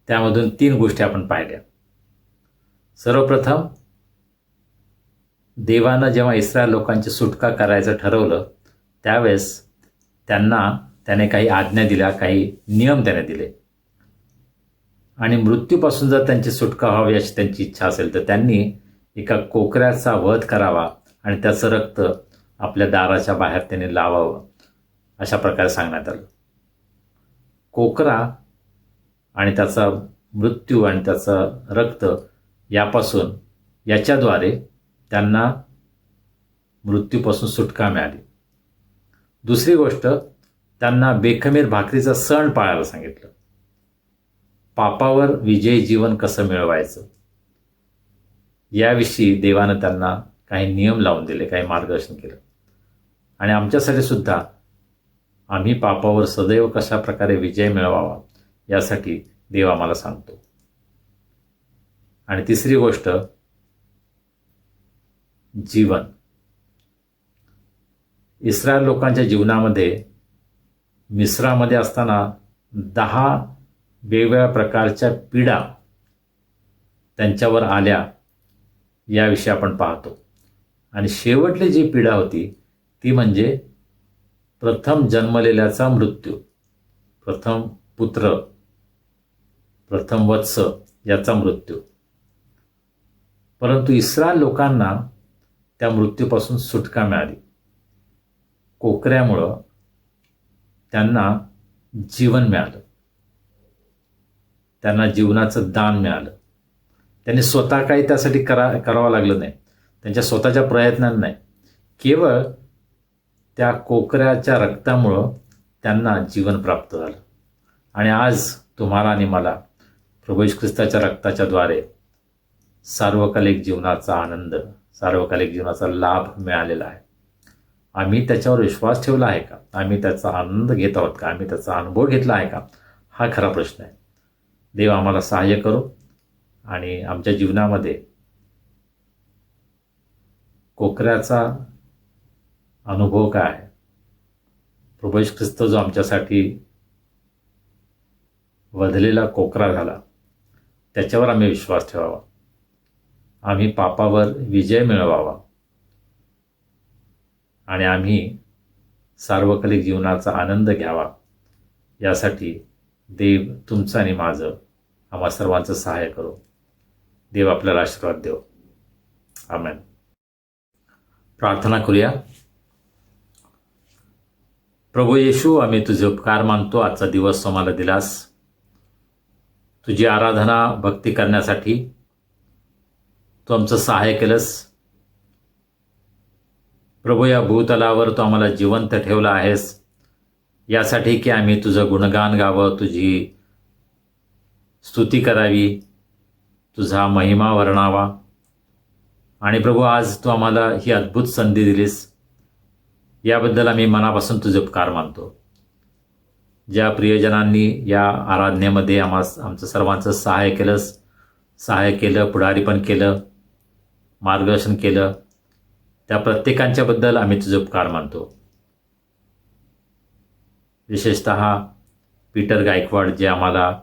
Speaker 5: त्यामधून 3 गोष्टी आपण पाहिल्या. सर्वप्रथम, देवानं जेव्हा इस्रायल लोकांची सुटका करायचं ठरवलं त्यावेळेस त्याने काही आज्ञा दिल्या, काही नियम त्याने दिले. आणि मृत्यूपासून जर त्यांची सुटका व्हावी अशी त्यांची इच्छा असेल तर त्यांनी एका कोकऱ्याचा वध करावा आणि त्याचं रक्त आपल्या दाराच्या बाहेर त्यांनी लावावं, अशा प्रकारे सांगण्यात आलं. कोकरा आणि त्याचा मृत्यू आणि त्याचं रक्त याच्याद्वारे त्यांना मृत्यूपासून सुटका मिळाली. दुसरी गोष्ट, त्यांना बेखमीर भाकरीचा सण पाळायला सांगितलं. पापावर विजयी जीवन कसं मिळवायचं याविषयी देवानं त्यांना काही नियम लावून दिले, काही मार्गदर्शन केलं. आणि आमच्यासाठी सुद्धा आम्ही पापावर सदैव कशा प्रकारे विजय मिळवावा यासाठी देव आम्हाला सांगतो. आणि तिसरी गोष्ट, जीवन. इस्रायल लोकांच्या जीवनामध्ये मिस्रामध्ये असताना 10 वेगवेगळ्या प्रकारच्या पीडा त्यांच्यावर आल्या याविषयी आपण पाहतो. आणि शेवटली जी पीडा होती ती म्हणजे प्रथम जन्मलेल्याचा मृत्यू, प्रथम पुत्र, प्रथम वत्स याचा मृत्यू. परंतु इस्रायल लोकांना त्या मृत्यूपासून सुटका मिळाली. कोकऱ्यामुळं त्यांना जीवन मिळालं, त्यांना जीवनाचं दान मिळालं. त्यांनी स्वतः काही त्यासाठी करावं लागलं नाही, त्यांच्या स्वतःच्या प्रयत्नांनी नाही, केवळ त्या कोकऱ्याच्या रक्तामुळं त्यांना जीवन प्राप्त झालं. आणि आज तुम्हाला आणि मला प्रभू येशू ख्रिस्ताच्या रक्ताच्या द्वारे सार्वकालिक जीवनाचा आनंद, सार्वकालिक जीवनाचा लाभ मिळालेला आहे. आम्ही त्याच्यावर विश्वास ठेवला आहे का? आम्ही त्याचा आनंद घेत आहोत का? आम्ही त्याचा अनुभव घेतला आहे का? हा खरा प्रश्न आहे. देव आम्हाला सहाय्य करो आणि आमच्या जीवनामध्ये कोकऱ्याचा अनुभव काय आहे, प्रभू येशू ख्रिस्त जो आमच्यासाठी वधलेला कोकरा झाला त्याच्यावर आम्ही विश्वास ठेवावा. आम्ही पापावर विजय मिळवावा आणि आम्ही सार्वकालिक जीवनाचा आनंद घ्यावा यासाठी देव तुमचं आणि माझं, आम्हा सर्वांचं सहाय्य करो. देव आपल्याला आशीर्वाद देव. आमेन. प्रार्थना करूया. प्रभू येशू, आम्ही तुझे उपकार मानतो. आजचा दिवस आम्हाला दिलास, तुझी आराधना भक्ती करण्यासाठी तू आमचं सहाय्य केलंस. प्रभू, या भूतलावर तू आम्हाला जिवंत ठेवला आहेस यासाठी की आम्ही तुझं गुणगान गावं, तुझी स्तुती करावी, तुझा महिमा वर्णावा. आणि प्रभू, आज तू आम्हाला ही अद्भुत संधी दिलीस, याबद्दल आम्ही मनापासून तुझे उपकार मानतो. ज्या प्रियजनांनी या आराधनेमध्ये आमचं सर्वांचं सहाय्य केलं, पुढारी पण केलं, मार्गदर्शन केलं, त्या प्रत्येकांच्याबद्दल आम्ही तुझे उपकार मानतो. विशेषतः पीटर गायकवाड जे आम्हाला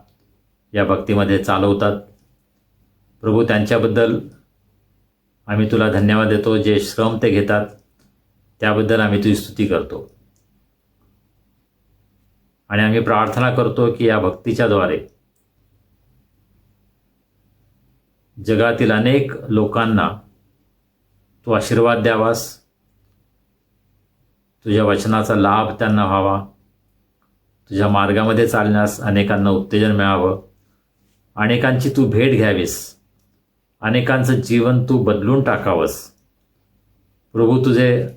Speaker 5: या भक्तीमध्ये चालवतात, प्रभू त्यांच्याबद्दल आम्ही तुला धन्यवाद देतो. जे श्रम ते घेतात त्याबद्दल आम्ही तुझी स्तुती करतो. आणि आम्ही प्रार्थना करतो की या भक्तीच्याद्वारे जगातील अनेक लोकांना तू आशीर्वाद द्यावास, तुझ्या वचनाचा लाभ त्यांना व्हावा, तुझ्या मार्गामध्ये चालण्यास अनेकांना उत्तेजन मिळावं, अनेकांची तू भेट घ्यावीस, अनेकांचं जीवन तू बदलून टाकावंस. प्रभू, तुझे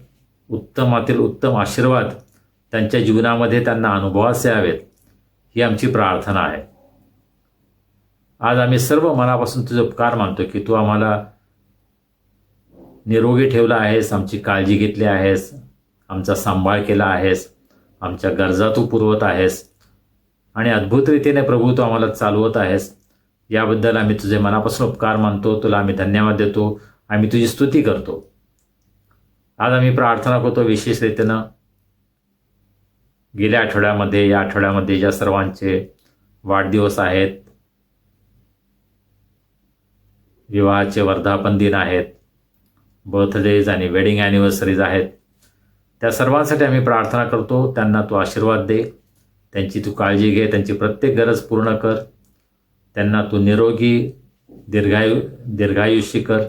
Speaker 5: उत्तमातील उत्तम आशीर्वाद त्यांच्या जीवनामध्ये त्यांना अनुभवास यावेत, ही आमची प्रार्थना आहे. आज आम्ही सर्व मनापासून तुझे उपकार मानतो की तू आम्हाला निरोगी ठेवला आहेस, आमची काळजी घेतली आहेस, आमचा सांभाळ केला आहेस, आमच्या गरजा तू पुरवत आहेस आणि अद्भुत रीतीने प्रभू तू आम्हाला चालवत आहेस. याबद्दल आम्ही तुझे मनापासून उपकार मानतो, तुला आम्ही धन्यवाद देतो, आम्ही तुझी स्तुती करतो. आज आम्ही प्रार्थना करतो विशेष रीतीनं गेल्या आठवड्यामध्ये, या आठवड्यामध्ये ज्या सर्वांचे वाढदिवस आहेत, विवाहाचे वर्धापन दिन आहेत, बर्थडेज आणि वेडिंग ॲनिव्हर्सरीज आहेत, त्या सर्वांसाठी आम्ही प्रार्थना करतो. त्यांना तू आशीर्वाद दे, त्यांची तू काळजी घे, त्यांची प्रत्येक गरज पूर्ण कर, त्यांना तू निरोगी दीर्घायुष्य कर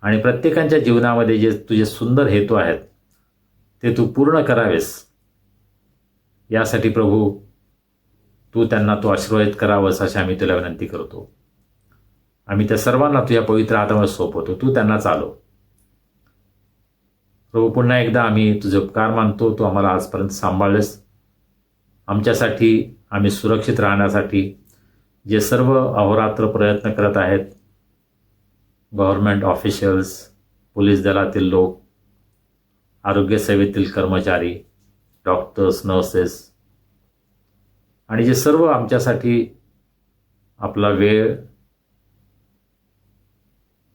Speaker 5: आणि प्रत्येकाच्या जीवनामध्ये जे तुझे सुंदर हेतू आहेत ते तू पूर्ण करावेस यासाठी प्रभू तू त्यांना तू आशीर्वादित करावंस अशी आम्ही तुला विनंती करतो. आम्ही त्या सर्वांना तुझ्या पवित्र हातामध्ये सोपवतो. तू त्यांना चालव प्रभू. पुन्हा एकदा आम्ही तुझे उपकार मानतो. तू आम्हाला आजपर्यंत सांभाळलेस. आमच्यासाठी आम्ही सुरक्षित राहण्यासाठी जे सर्व अहोरात्र प्रयत्न करत आहेत, गव्हर्नमेंट ऑफिशियल्स, पोलीस दलातील लोक, आरोग्य सेवेतील कर्मचारी, डॉक्टर्स, नर्सेस आणि जे सर्व आमच्यासाठी आपला वेळ,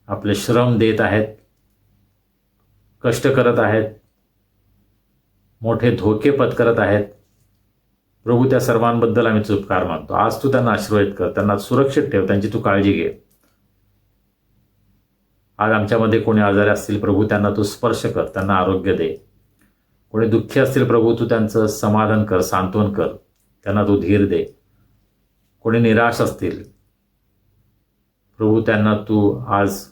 Speaker 5: आपले श्रम देत आहेत, कष्ट करत आहेत, मोठे धोके पत्करत आहेत, प्रभू त्या सर्वांबद्दल आम्ही तुझे उपकार मानतो. आज तू त्यांना आशीर्वादित कर, त्यांना सुरक्षित ठेव, त्यांची तू काळजी घे. आज आमच्यामध्ये कोणी आजारी असतील प्रभू त्यांना तू स्पर्श कर, त्यांना आरोग्य दे. कोणी दुःखी असतील प्रभू तू त्यांचं समाधान कर, सांत्वन कर, त्यांना तू धीर दे. कोणी निराश असतील प्रभू त्यांना तू आज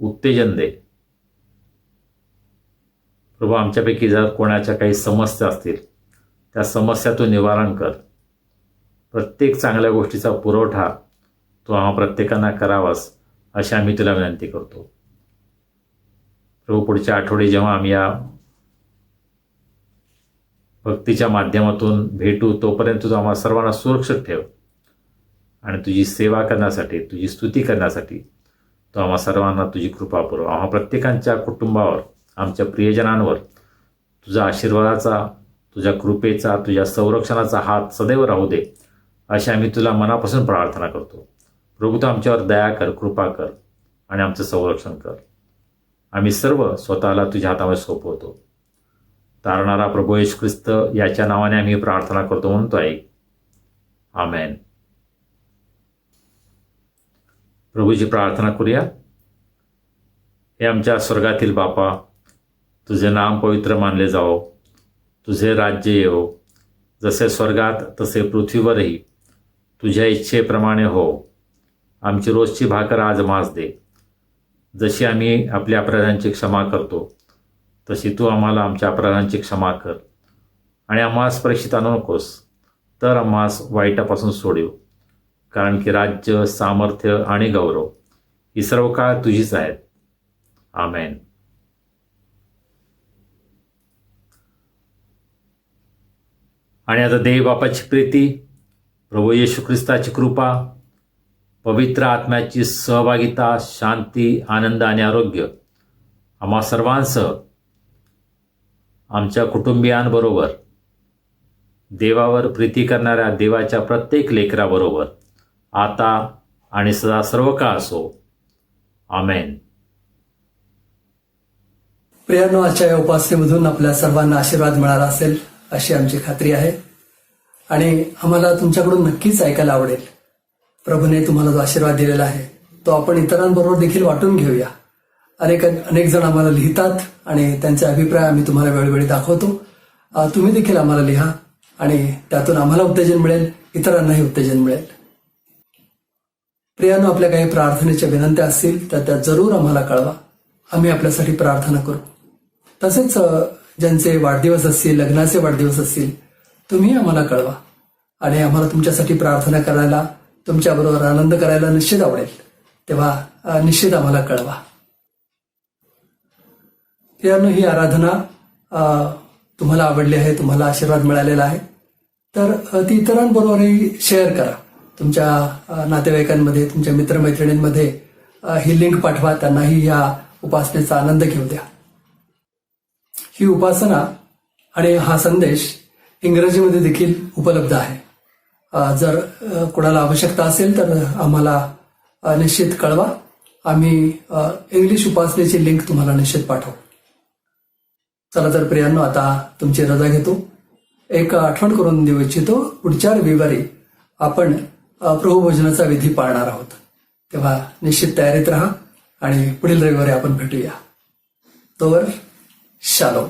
Speaker 5: उत्तेजन दे. प्रभू आमच्यापैकी जर कोणाच्या काही समस्या असतील त्या समस्या तू निवारण कर. प्रत्येक चांगल्या गोष्टीचा पुरवठा तू आम्हा प्रत्येकांना करावास अशी आम्ही तुला विनंती करतो. प्रभू पुढच्या आठवडे जेव्हा आम्ही या भक्तीच्या माध्यमातून भेटू तोपर्यंत तू आम्हा सर्वांना सुरक्षित ठेव आणि तुझी सेवा करण्यासाठी, तुझी स्तुती करण्यासाठी तू आम्हा सर्वांना तुझी कृपा पुरव. आम्हा प्रत्येकांच्या कुटुंबावर, आमच्या प्रियजनांवर तुझा आशीर्वादाचा, तुझ्या कृपेचा, तुझ्या संरक्षणाचा हात सदैव राहू दे अशी आम्ही तुला मनापासून प्रार्थना करतो. प्रभू तू आमच्यावर दया कर, कृपा कर आणि आमचं संरक्षण कर. आम्ही सर्व स्वतःला तुझ्या हातामध्ये सोपवतो. तारणारा प्रभू येशू ख्रिस्त याच्या नावाने आम्ही प्रार्थना करतो म्हणतोय. आमेन. प्रभूची प्रार्थना करूया. हे आमच्या स्वर्गातील बापा, तुझे नाम पवित्र मानले जावो, तुझे राज्य येवो, जसे स्वर्गात तसे पृथ्वीवरही तुझ्या इच्छेप्रमाणे हो. आमची रोजची भाकर आज आम्हास दे. जशी आम्ही आपल्या अपराधांची क्षमा करतो तशी तू आम्हाला आमच्या अपराधांची क्षमा कर आणि आम्हास परीक्षित आणू नकोस, तर आम्हास वाईटापासून सोडव. कारण की राज्य, सामर्थ्य आणि गौरव ही सर्व काळ तुझीच आहेत. आमेन. आणि आता देव बापाची प्रीती, प्रभू येशू ख्रिस्ताची कृपा, पवित्र आत्म्याची सहभागिता, शांती, आनंद आणि आरोग्य आम्हा सर्वांसह, आमच्या कुटुंबियांबरोबर, देवावर प्रीती करणाऱ्या देवाच्या प्रत्येक लेकराबरोबर आता आणि सदा सर्व काळ असो. आमेन.
Speaker 1: प्रियांनो, आजच्या या उपासनेमधून आपल्या सर्वांना आशीर्वाद मिळाला असेल अशी आमची खात्री आहे आणि आम्हाला तुमच्याकडून नक्कीच ऐकायला आवडेल. प्रभूने तुम्हाला जो आशीर्वाद दिलेला आहे तो आपण इतरांबरोबर देखील वाटून घेऊया. अनेक जण आम्हाला लिहितात आणि त्यांचे अभिप्राय आम्ही तुम्हाला वेळोवेळी दाखवतो. तुम्ही देखील आम्हाला लिहा आणि त्यातून आम्हाला उत्तेजन मिळेल, इतरांनाही उत्तेजन मिळेल. प्रियांनो, आपल्या काही प्रार्थनेच्या विनंत्या असतील तर त्या जरूर आम्हाला कळवा. आम्ही आपल्यासाठी प्रार्थना करू. तसेच ज्यांचे वाढदिवस असतील, लग्नाचे वाढदिवस असतील, तुम्ही आम्हाला कळवा आणि आम्हाला तुमच्यासाठी प्रार्थना करायला, तुमच्याबरोबर आनंद करायला निश्चित आवडेल. तेव्हा निश्चित आम्हाला कळवा. प्रियांनो, ही आराधना तुम्हाला आवडली आहे, तुम्हाला आशीर्वाद मिळालेला आहे, तर ती इतरांबरोबरही शेअर करा. तुमच्या नातेवाईकांमध्ये, तुमच्या मित्रमैत्रिणींमध्ये ही लिंक पाठवा. त्यांनाही या उपासनेचा आनंद घेऊ द्या. ही उपासना आणि हा संदेश इंग्रजीमध्ये देखील उपलब्ध आहे. जर कोणाला आवश्यकता असेल तर आम्हाला निश्चित कळवा. आम्ही इंग्लिश उपासनेची लिंक तुम्हाला निश्चित पाठवू. चला तर प्रियांनो, आता तुमची रजा घेतो. एक आठवण करून देऊ इच्छितो. पुढच्या रविवारी आपण प्रभुभोजनाचा विधी पाळणार आहोत. तेव्हा निश्चित तयारीत राहा आणि पुढील रविवारी आपण भेटूया. तोवर शालोम.